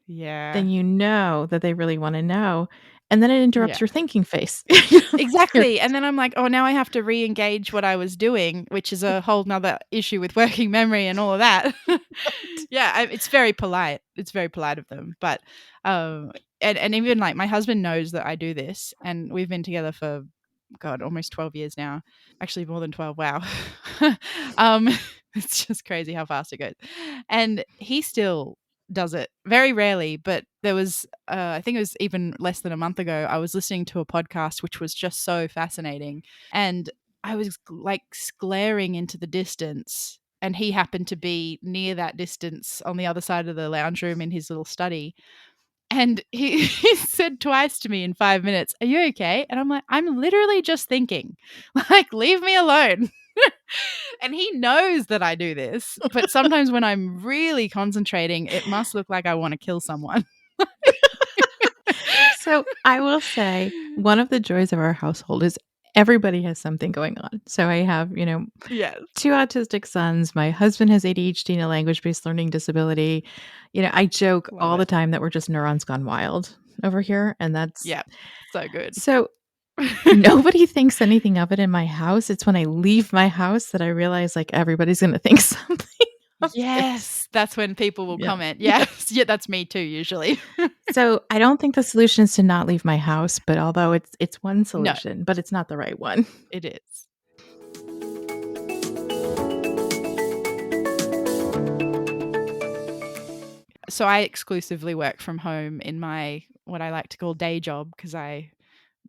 Yeah. Then you know that they really wanna know, and then it interrupts Yeah. your thinking face. You're Exactly. And then I'm like, oh, now I have to re-engage what I was doing, which is a whole nother issue with working memory and all of that. Yeah, it's very polite. It's very polite of them. But and even like my husband knows that I do this, and we've been together for God, almost 12 years now. Actually more than 12. Wow. um it's just crazy how fast it goes. And he still does it very rarely, but there was I think it was even less than a month ago, I was listening to a podcast which was just so fascinating, and I was like glaring into the distance, and he happened to be near that distance on the other side of the lounge room in his little study, and he, he said twice to me in 5 minutes, "Are you okay?" And I'm like, "I'm literally just thinking, like, leave me alone." And he knows that I do this, but sometimes when I'm really concentrating, it must look like I want to kill someone. So, I will say, one of the joys of our household is everybody has something going on. So, I have, Yes. 2 autistic sons, my husband has ADHD and a language-based learning disability. I joke Love all the it. time that we're just neurons gone wild over here, and that's Yeah. So good. so nobody thinks anything of it in my house. It's when I leave my house that I realize, like, everybody's gonna think something of it. Yes. That's when people will Yeah. comment. Yeah. Yes. Yeah, that's me too, usually. So, I don't think the solution is to not leave my house, but although it's one No, solution, but it's not the right one. it is. So I exclusively work from home in my what I like to call day job because I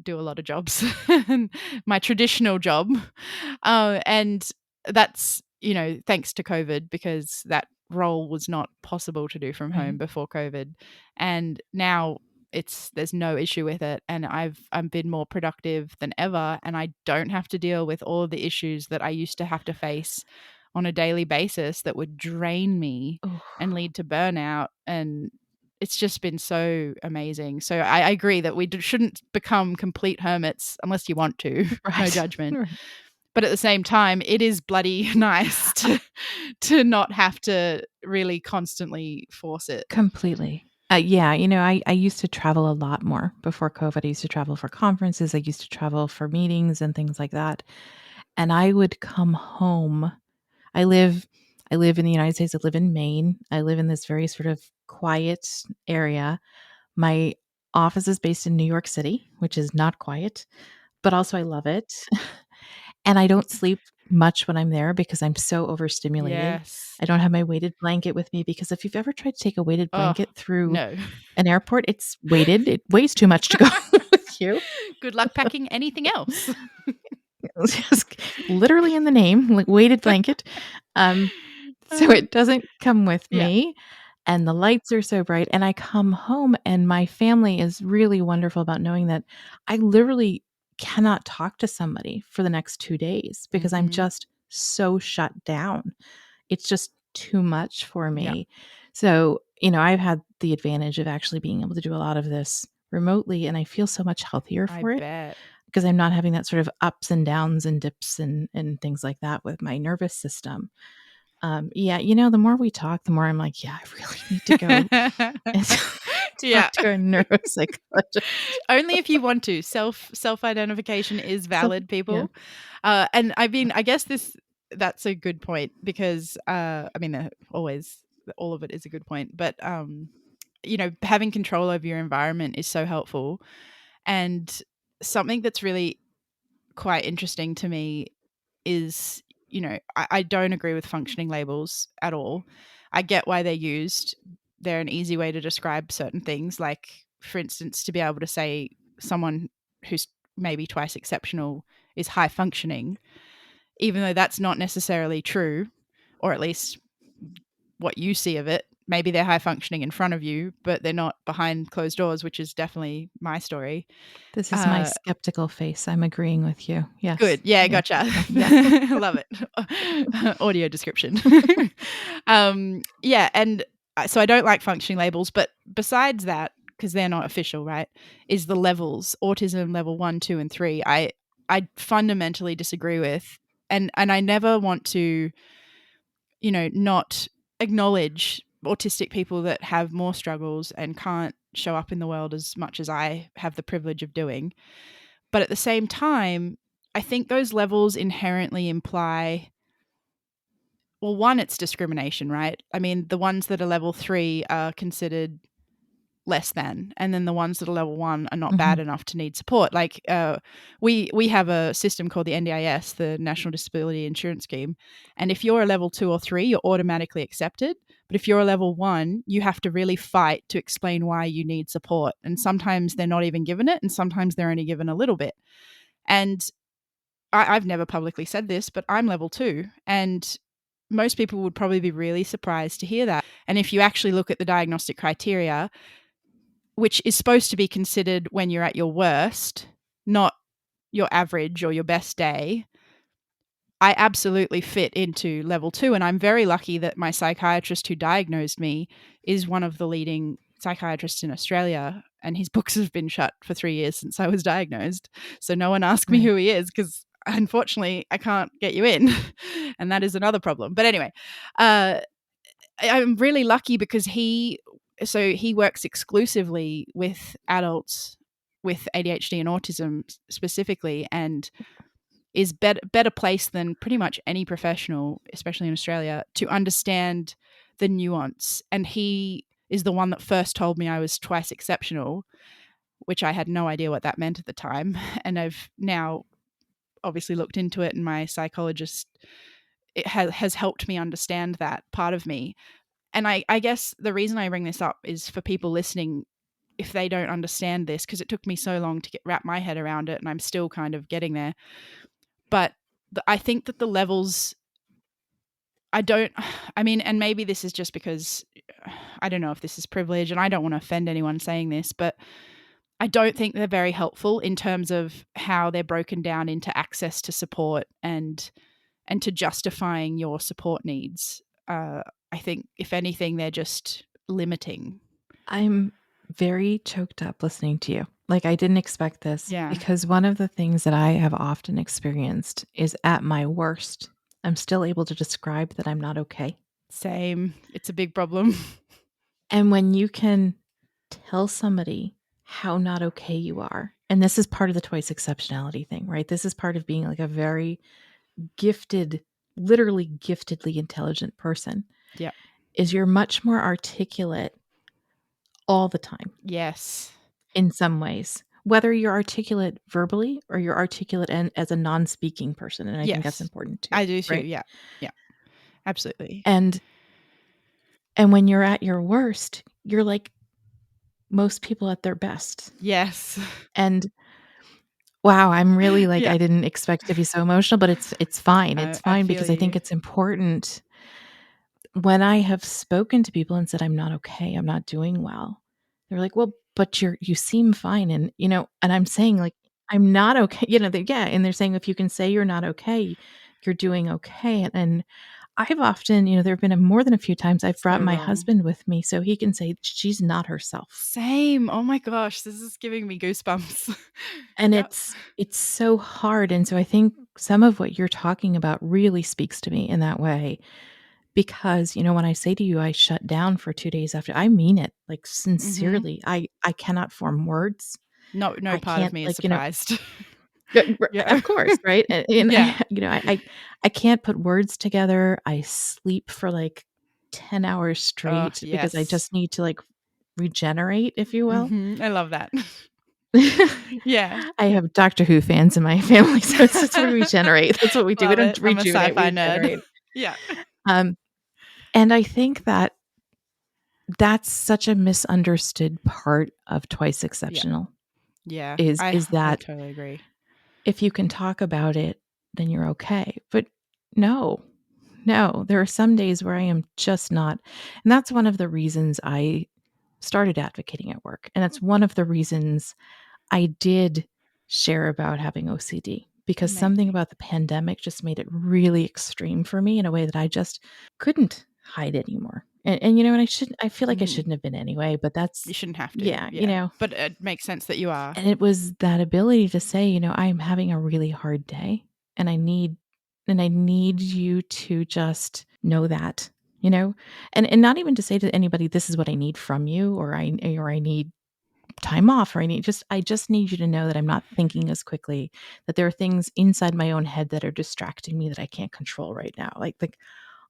do a lot of jobs, my traditional job. And that's, thanks to COVID because that role was not possible to do from Right. home before COVID. And now there's no issue with it. And I've been more productive than ever. And I don't have to deal with all of the issues that I used to have to face on a daily basis that would drain me and Oh, lead to burnout. And it's just been so amazing. So I agree that we shouldn't become complete hermits unless you want to. No right. judgment. Right. But at the same time, it is bloody nice to not have to really constantly force it. Completely. Yeah, I used to travel a lot more before COVID. I used to travel for conferences, I used to travel for meetings and things like that, and I would come home. I live I live in the United States, I live in Maine. I live in this very sort of quiet area. My office is based in New York City, which is not quiet, but also I love it. And I don't sleep much when I'm there because I'm so overstimulated. Yes. I don't have my weighted blanket with me because if you've ever tried to take a weighted Oh, blanket through no. an airport, it's weighted. It weighs too much to go with you. Good luck packing anything else. It's just literally in the name, like weighted blanket. Um, so Uh, it doesn't come with yeah. me, and the lights are so bright, and I come home, and my family is really wonderful about knowing that I literally cannot talk to somebody for the next 2 days because I'm Mhm. just so shut down. It's just too much for Yeah, me. So, I've had the advantage of actually being able to do a lot of this remotely, and I feel so much healthier I for it bet. because I'm not having that sort of ups and downs and dips and things like that with my nervous system. Yeah, the more we talk, the more I'm like, yeah, I really need to go and Yeah. talk to a neuropsychologist. Only if you want to. Self-identification is So, valid, yeah. people. And I mean, I guess that's a good point because, I mean, always all of it is a good point, but, having control over your environment is so helpful. And something that's really quite interesting to me is, I don't agree with functioning labels at all. I get why they're used. They're an easy way to describe certain things. Like, for instance, to be able to say someone who's maybe twice exceptional is high functioning. even though that's not necessarily true, or at least what you see of it. Maybe they're high functioning in front of you, but they're not behind closed doors, which is definitely my story. This is my skeptical face. I'm agreeing with you. Yes. Good. Yeah, Yeah. gotcha. Yeah. Love it. Audio description. Yeah, and so I don't like functioning labels, but besides that, because they're not official, right, is the levels, autism level 1, 2, and 3. I fundamentally disagree with, and I never want to, not acknowledge autistic people that have more struggles and can't show up in the world as much as I have the privilege of doing. But at the same time, I think those levels inherently imply, well, one, it's discrimination, right? I mean, the ones that are level 3 are considered less than, and then the ones that are level 1 are not bad Mhm. enough to need support. Like we have a system called the NDIS, the National Disability Insurance Scheme, and if you're a level 2 or 3, you're automatically accepted. But if you're a level 1, you have to really fight to explain why you need support, and sometimes they're not even given it, and sometimes they're only given a little bit. And I've never publicly said this, but I'm level 2, and most people would probably be really surprised to hear that. And if you actually look at the diagnostic criteria, which is supposed to be considered when you're at your worst, not your average or your best day, I absolutely fit into level 2. And I'm very lucky that my psychiatrist who diagnosed me is one of the leading psychiatrists in Australia. And his books have been shut for 3 years since I was diagnosed. So no one asked me Right. who he is because unfortunately I can't get you in. And that is another problem. But anyway, I'm really lucky because he works exclusively with adults with ADHD and autism specifically, and is better placed than pretty much any professional, especially in Australia, to understand the nuance. And he is the one that first told me I was twice exceptional, which I had no idea what that meant at the time. And I've now obviously looked into it, and my psychologist has helped me understand that part of me. And I guess the reason I bring this up is for people listening, if they don't understand this, because it took me so long to wrap my head around it, and I'm still kind of getting there. But I think that the levels, I mean, and maybe this is just because I don't know if this is privilege, and I don't want to offend anyone saying this, but I don't think they're very helpful in terms of how they're broken down into access to support and to justifying your support needs. I think, if anything, they're just limiting. I'm very choked up listening to you. Like, I didn't expect this Yeah. because one of the things that I have often experienced is at my worst, I'm still able to describe that I'm not okay. Same. It's a big problem. And when you can tell somebody how not okay you are, and this is part of the twice exceptionality thing, right? This is part of being like a very gifted, literally giftedly intelligent person, Yeah. is you're much more articulate all the time Yes. in some ways, whether you're articulate verbally or you're articulate and as a non-speaking person. And I think that's Yes. important too, I do too. right? Yeah. Yeah. Absolutely. And when you're at your worst, you're like most people at their best. Yes. And wow, I'm really like, Yeah. I didn't expect to be so emotional, but it's fine. It's I fine feel because I think you. it's important when I have spoken to people and said, I'm not okay, I'm not doing well. They're like, well, but you seem fine. And, and I'm saying like, I'm not okay. Yeah. And they're saying, if you can say you're not okay, you're doing okay. And I've often, there have been more than a few times I've brought So my wrong. husband with me so he can say she's not herself. Same. Oh my gosh. This is giving me goosebumps. And Yep. it's so hard. And so I think some of what you're talking about really speaks to me in that way. Because, when I say to you, I shut down for 2 days after, I mean it, like, Mm-hmm. sincerely. I cannot form words. No I part of can't, me is like, surprised. Yeah. of course, right? And Yeah. I can't put words together. I sleep for, like, 10 hours Oh, straight because I yes. just need to, like, regenerate, if you will. Mm-hmm. I love that. Yeah. I have Doctor Who fans in my family, so it's we regenerate. That's what we do. We Love it. don't I'm a rejuvenate, we sci-fi nerd. regenerate. Yeah. Um, and I think that that's such a misunderstood part of twice Yeah. exceptional Yeah. is I that totally agree. if you can talk about it, then you're okay. But no, no, there are some days where I am just not. And that's one of the reasons I started advocating at work. And that's one of the reasons I did share about having OCD, because something Amazing. about the pandemic just made it really extreme for me in a way that I just couldn't hide anymore. And I feel like I Mm. shouldn't have been anyway, but You that's, shouldn't have to, yeah, yeah. But it makes sense that you are. and it was that ability to say, I'm having a really hard day and I need you to just know that, and not even to say to anybody, this is what I need from you, or I need time off, or I just need you to know that I'm not thinking as quickly, that there are things inside my own head that are distracting me that I can't control right now. Like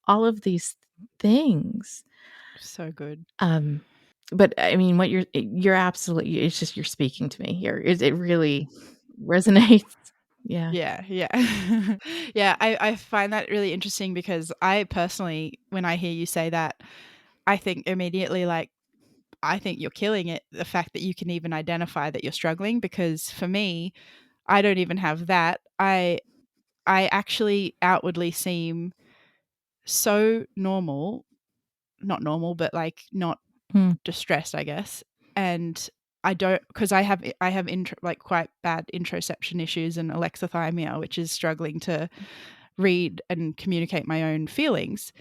all of these things. So good. But I mean, you're absolutely, it's just, you're speaking to me here. It really resonates. Yeah. Yeah, yeah. Yeah, I find that really interesting because I personally, when I hear you say that, I think immediately, like, I think you're killing it, the fact that you can even identify that you're struggling, because for me, I don't even have that. I actually outwardly seem so normal, not normal, but like not Mm, distressed, I guess. And I don't, because I have like quite bad interoception issues and alexithymia, which is struggling to read and communicate my own feelings,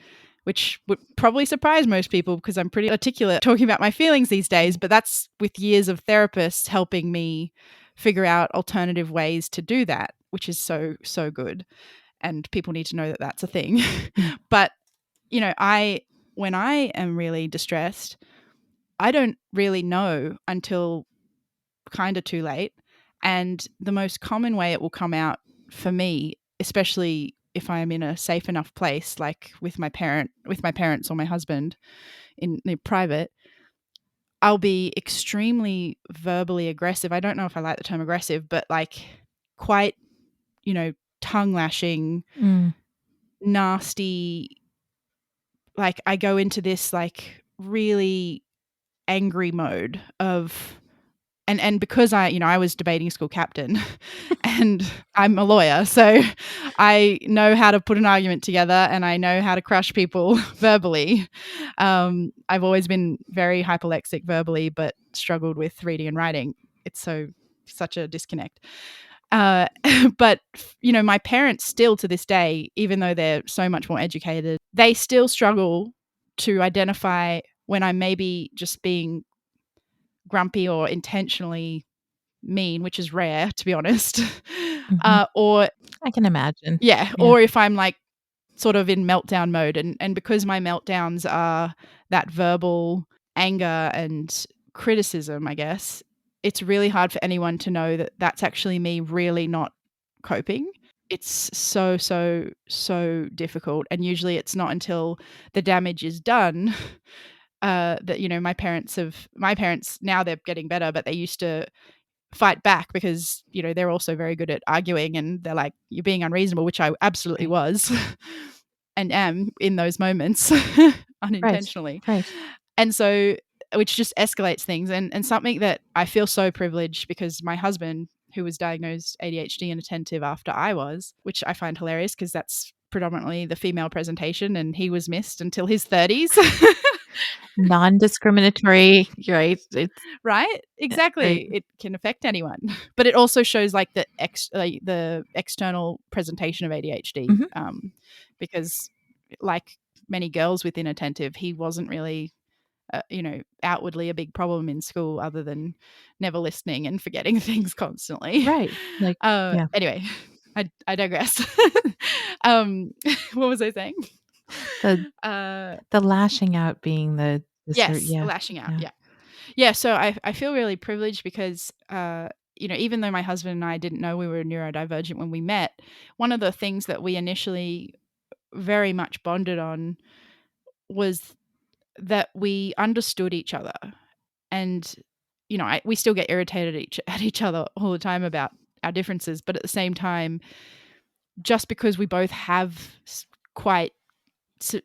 which would probably surprise most people because I'm pretty articulate talking about my feelings these days. right. But that's with years of therapists helping me figure out alternative ways to do that, which is so, so good. And people need to know that that's a thing. Mm, But, when I am really distressed, I don't really know until kind of too late. And the most common way it will come out for me, especially if I'm in a safe enough place, like with my parents or my husband in private, I'll be extremely verbally aggressive. I don't know if I like the term aggressive, but like quite, tongue lashing, mm, nasty. Like I go into this like really angry mode of, and because I was debating school captain and I'm a lawyer, so I know how to put an argument together and I know how to crush people verbally. I've always been very hyperlexic verbally, but struggled with reading and writing. It's such a disconnect. Uh, but my parents still to this day, even though they're so much more educated, they still struggle to identify when I'm maybe just being grumpy or intentionally mean, which is rare, to be honest. mhm. Or I can imagine. yeah, Yeah. or if I'm like sort of in meltdown mode, and because my meltdowns are that verbal anger and criticism, I guess, it's really hard for anyone to know that that's actually me really not coping. It's so, so, so difficult. And usually it's not until the damage is done that, my parents now they're getting better, but they used to fight back because they're also very good at arguing, and they're like, you're being unreasonable, which I absolutely Right. was and am in those moments Right. unintentionally. Right. And so, which just escalates things, and something that I feel so privileged, because my husband, who was diagnosed ADHD and attentive after I was, which I find hilarious because that's predominantly the female presentation, and he was missed until his 30s. Non-discriminatory, right? It's Right? right. Exactly. It can affect anyone. But it also shows like the external presentation of ADHD, Mhm. because like many girls with inattentive, he wasn't really outwardly a big problem in school, other than never listening and forgetting things constantly. Right. Like, yeah. Anyway, I digress. What was I saying? The Uh, the lashing out being the sort, yes, yeah. lashing out. Yeah. Yeah. Yeah, so I feel really privileged because, even though my husband and I didn't know we were neurodivergent when we met, one of the things that we initially very much bonded on was that we understood each other. And, we still get irritated at each other all the time about our differences, but at the same time, just because we both have quite,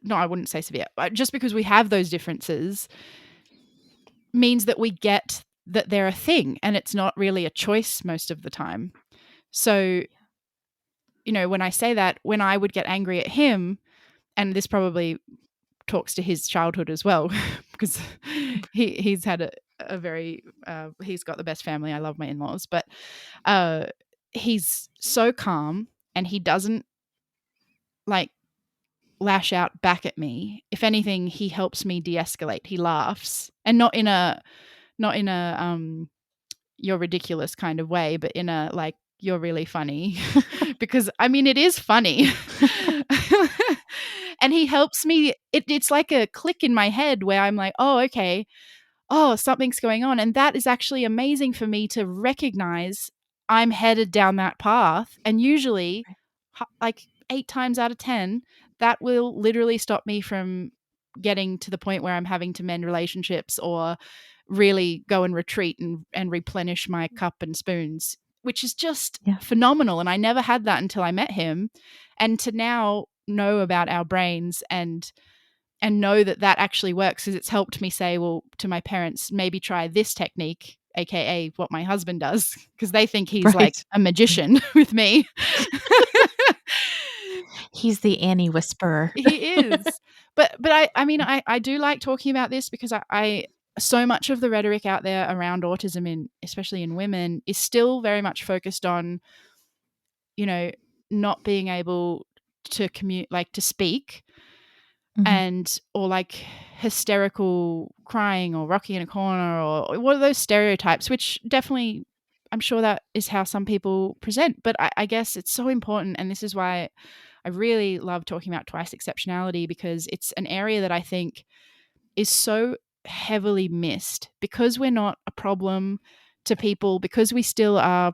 no, I wouldn't say severe, but just because we have those differences means that we get that they're a thing and it's not really a choice most of the time. So, when I say that, when I would get angry at him, and this probably talks to his childhood as well, because he's had a very he's got the best family. I love my in-laws, but he's so calm, and he doesn't like lash out back at me. If anything, he helps me de-escalate. He laughs, and not in a you're ridiculous kind of way, but in a like you're really funny, because I mean it is funny. And he helps me. It's like a click in my head where I'm like, oh, okay, oh, something's going on. And that is actually amazing for me to recognize I'm headed down that path. And usually, like 8 times out of 10, that will literally stop me from getting to the point where I'm having to mend relationships or really go and retreat and replenish my cup and spoons, which is just Yeah. phenomenal. And I never had that until I met him. And to now know about our brains and know that that actually works, because it's helped me say, well, to my parents, maybe try this technique, aka what my husband does, because they think he's like Right. a magician with me. He's the Annie whisperer. He is. But I mean, I do like talking about this because I so much of the rhetoric out there around autism, in especially in women, is still very much focused on, you know, not being able to like to speak, Mhm. and or like hysterical crying or rocking in a corner, or what are those stereotypes, which definitely I'm sure that is how some people present. But I guess it's so important, and this is why I really love talking about twice exceptionality, because it's an area that I think is so heavily missed, because we're not a problem to people, because we still are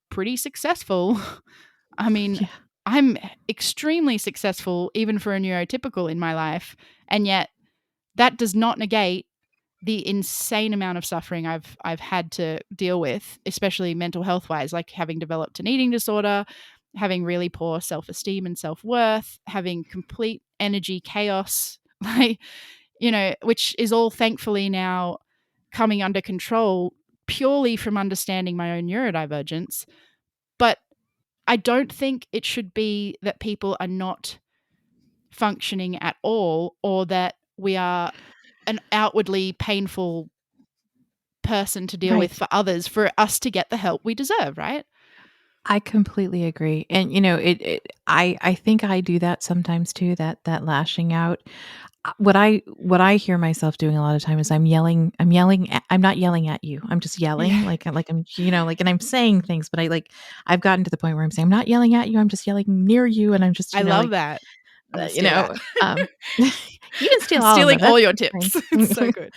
pretty successful. I mean, Yeah. I'm extremely successful even for a neurotypical in my life, and yet that does not negate the insane amount of suffering I've had to deal with, especially mental health wise, like having developed an eating disorder, having really poor self-esteem and self-worth, having complete energy chaos, like, which is all thankfully now coming under control purely from understanding my own neurodivergence. But I don't think it should be that people are not functioning at all, or that we are an outwardly painful person to deal with Right. for others for us to get the help we deserve, right? I completely agree. And I think I do that sometimes too, that lashing out. What I hear myself doing a lot of time is I'm not yelling at you. I'm just yelling Yeah. like I'm, and I'm saying things, but I've gotten to the point where I'm saying I'm not yelling at you. I'm just yelling near you, and I'm just, I love that. I'm gonna steal that. you can I'm steal all of stealing it. all That's your fine. tips. It's so good.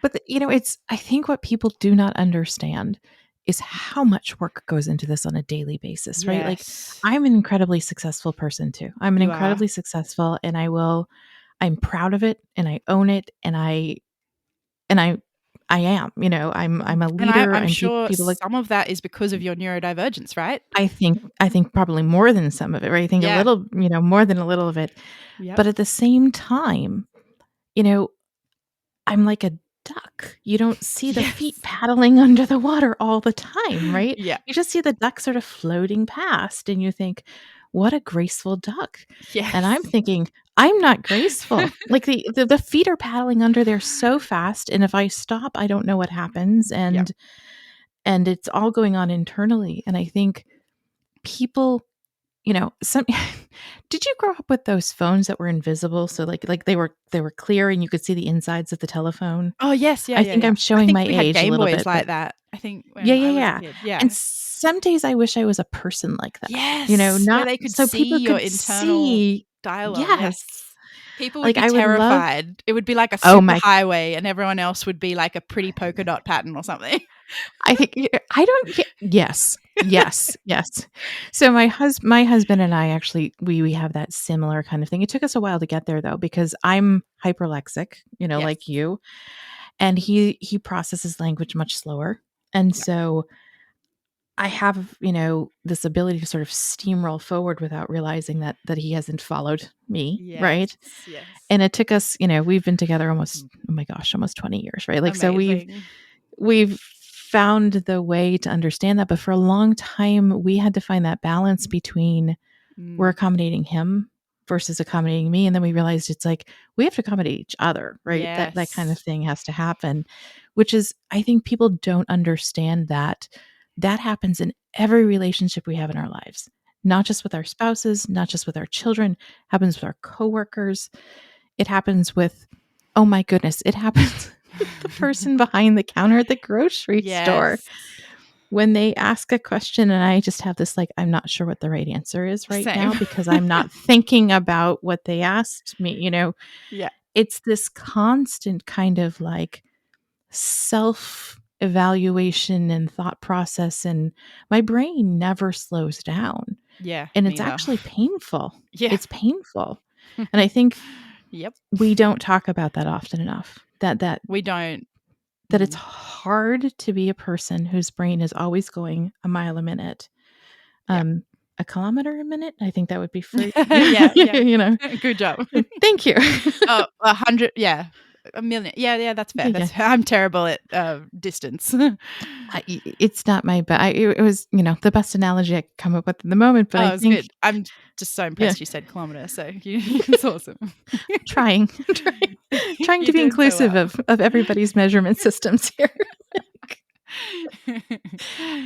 But it's I think what people do not understand is how much work goes into this on a daily basis, right? Like, Yes, I'm an incredibly successful person too. I'm an you are. incredibly successful, and I'm proud of it, and I own it, and I am, I'm a And leader. I'm I'm sure people like some of that is because of your neurodivergence, right? I think probably more than some of it, right? I think a Yeah. little, more than a little of it. Yep. But at the same time, you know, I'm like a duck. You don't see the feet Yes. paddling under the water all the time, right? Yeah. You just see the duck sort of floating past, and you think, "What a graceful duck." And I'm Yes. thinking, "I'm not graceful." Like, the feet are paddling under there so fast, and if I stop, I don't know what happens, Yep. and it's all going on internally. And I think people, some did you grow up with those phones that were invisible? So, like they were clear and you could see the insides of the telephone? Oh, yes. Yeah, I yeah, think yeah. I'm I showing think my we had age a Game little Boys bit, but like that, I think, yeah, when yeah, I was a yeah. kid. And Yeah. some days I wish I was a person like that, Yes, where not they could so people see your could internal see. dialogue, Yes. yes. People would Like, be I would love. terrified. It would be like a Oh super my, highway, and everyone else would be like a pretty polka dot pattern or something. I think I don't yes. Yes, yes. So my husband and I actually we have that similar kind of thing. It took us a while to get there though, because I'm hyperlexic, Yes. like you, and he processes language much slower. And Yeah. so I have, this ability to sort of steamroll forward without realizing that he hasn't followed me, Yes, right? yes. And it took us, we've been together almost, oh my gosh, almost 20 years, right? Like, so we've Amazing. we've found the way to understand that. But for a long time, we had to find that balance between we're accommodating him versus accommodating me. And then we realized it's like we have to accommodate each other, right? That kind of Yes. thing has to happen, which is, I think people don't understand that that happens in every relationship we have in our lives, not just with our spouses, not just with our children, happens with our coworkers. It happens with, oh my goodness, it happens with the person behind the counter at the grocery store Yes. when they ask a question and I just have this like, I'm not sure what the right answer is right now Same. because I'm not thinking about what they asked me. Yeah. It's this constant kind of like self evaluation and thought process. And my brain never slows down. Yeah, And it's neither. actually painful. Yeah. It's painful. And I think Yep. we don't talk about that often enough. We don't. That it's hard to be a person whose brain is always going a mile a minute. Yeah. A kilometer a minute? I think that would be free. Yeah, yeah. You know? Good job. Thank you. Oh, 100, yeah. A million. Yeah, yeah, that's fair. Yeah. I'm terrible at distance. It's not my it was, the best analogy I could come up with in the moment, but Oh, I it was think good. I'm just so yeah, impressed you said kilometer, so it's awesome. trying trying to You're be doing so inclusive well. of everybody's measurement systems here.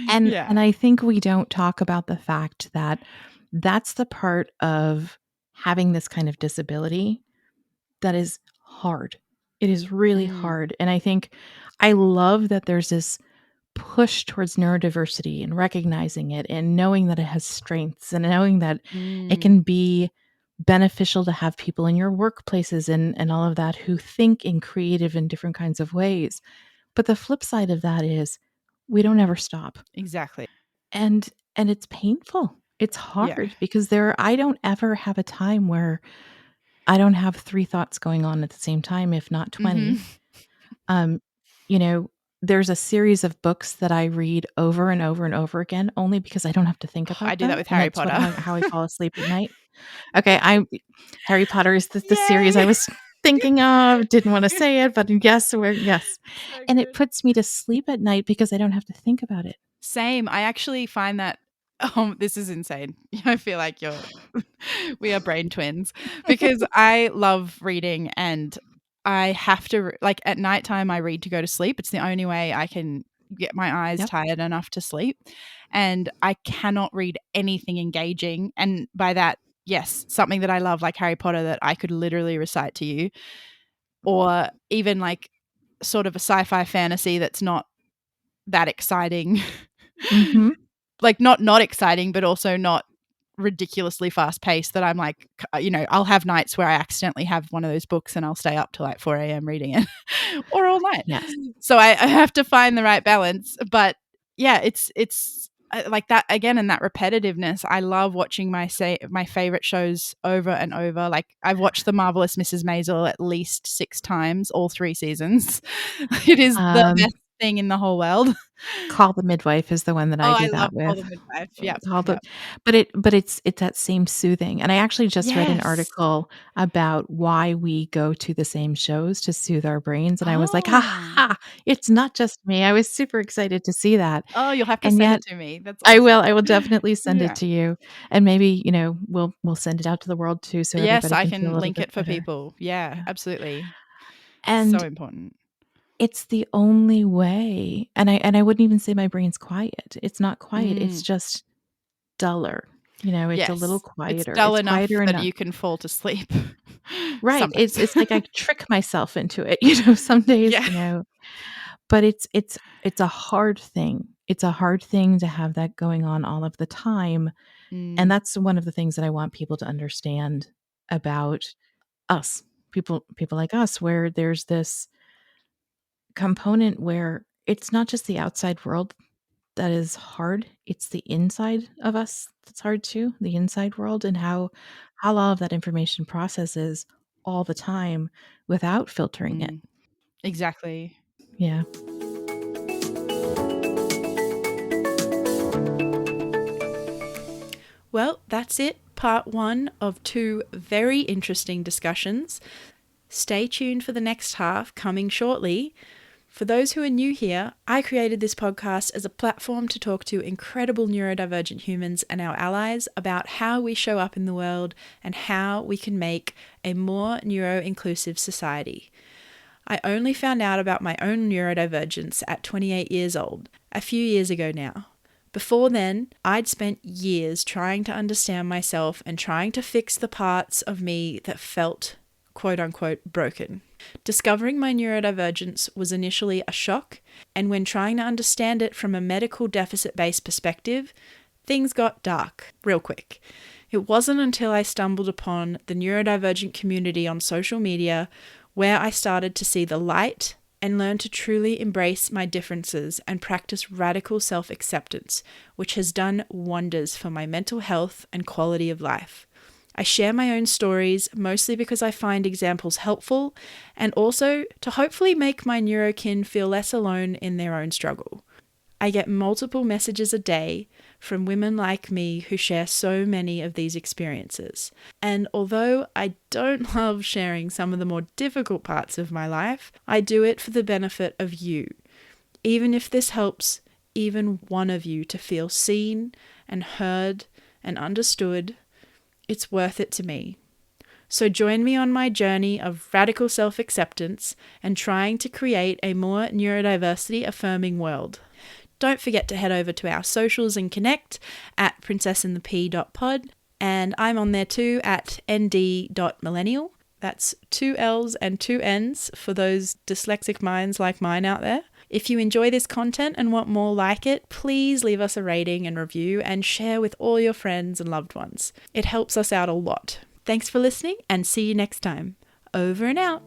And Yeah. I think we don't talk about the fact that that's the part of having this kind of disability that is hard. It is really Mm, hard. And I think I love that there's this push towards neurodiversity and recognizing it and knowing that it has strengths and knowing that it mm, can be beneficial to have people in your workplaces and all of that who think in creative and different kinds of ways. But the flip side of that is we don't ever stop. exactly. And it's painful. It's Yeah. hard because I don't ever have a time where I don't have 3 thoughts going on at the same time, if not Mhm. 20. Um, you know, there's a series of books that I read over and over and over again only because I don't have to think I about do that them, with and Harry that's Potter. how I fall asleep at night. Okay, Harry Potter is the series I Yay! was thinking of, didn't wanna say it, but yes. So And it good. puts me to sleep at night because I don't have to think about it. Same. I actually find that this is insane. I feel like we are brain twins because I love reading and I have to like at nighttime I read to go to sleep. It's the only way I can get my eyes Yep. tired enough to sleep. And I cannot read anything engaging. And by that, yes, something that I love like Harry Potter that I could literally recite to you or even like sort of a sci-fi fantasy that's not that exciting. Mhm. Like not exciting, but also not ridiculously fast paced that I'm like, I'll have nights where I accidentally have one of those books and I'll stay up till like 4 a.m. reading it or all night. Yes. So I have to find the right balance. But yeah, it's like that again, and that repetitiveness. I love watching my favorite shows over and over. Like I've watched The Marvelous Mrs. Maisel at least 6 times, all 3 seasons. It is the Um, best thing in the whole world. Call the Midwife is the one that Oh, I I do love that Call with. the Midwife. Yep, Call the yep. but it's that same soothing, and I actually just read an Yes. article about why we go to the same shows to soothe our brains, and I was like, "Ha ha Oh. ha, it's not just me." I was super excited to see that, Oh, you'll have to and send it yet to me. That's awesome. I will definitely send it Yeah. to you, and maybe, we'll send it out to the world too so Yes, everybody I can feel a can little link bit it for better. people. Yeah, Yeah, absolutely. So and important. it's the only way, and I wouldn't even say my brain's quiet. It's not quiet, it's Mm. just duller. It's a little Yes. It's quieter. dull It's enough quieter that enough. you can fall to sleep Right, sometimes. it's like I trick myself into it, some days, Yeah. but it's a hard thing. It's a hard thing to have that going on all of the time, and Mm, that's one of the things that I want people to understand about us, people like us, where there's this component where it's not just the outside world that is hard, it's the inside of us that's hard too, the inside world and how all of that information processes all the time without filtering it. mm. Exactly. Yeah. Well, that's it. Part 1 of 2 very interesting discussions. Stay tuned for the next half coming shortly. For those who are new here, I created this podcast as a platform to talk to incredible neurodivergent humans and our allies about how we show up in the world and how we can make a more neuro-inclusive society. I only found out about my own neurodivergence at 28 years old, a few years ago now. Before then, I'd spent years trying to understand myself and trying to fix the parts of me that felt quote unquote broken. Discovering my neurodivergence was initially a shock, and when trying to understand it from a medical deficit-based perspective, things got dark real quick. It wasn't until I stumbled upon the neurodivergent community on social media where I started to see the light and learn to truly embrace my differences and practice radical self-acceptance, which has done wonders for my mental health and quality of life. I share my own stories mostly because I find examples helpful and also to hopefully make my neurokin feel less alone in their own struggle. I get multiple messages a day from women like me who share so many of these experiences. And although I don't love sharing some of the more difficult parts of my life, I do it for the benefit of you. Even if this helps even one of you to feel seen and heard and understood, it's worth it to me. So join me on my journey of radical self-acceptance and trying to create a more neurodiversity-affirming world. Don't forget to head over to our socials and connect at princessinthep.pod, and I'm on there too at nd.millennial. That's 2 L's and 2 N's for those dyslexic minds like mine out there. If you enjoy this content and want more like it, please leave us a rating and review and share with all your friends and loved ones. It helps us out a lot. Thanks for listening and see you next time. Over and out.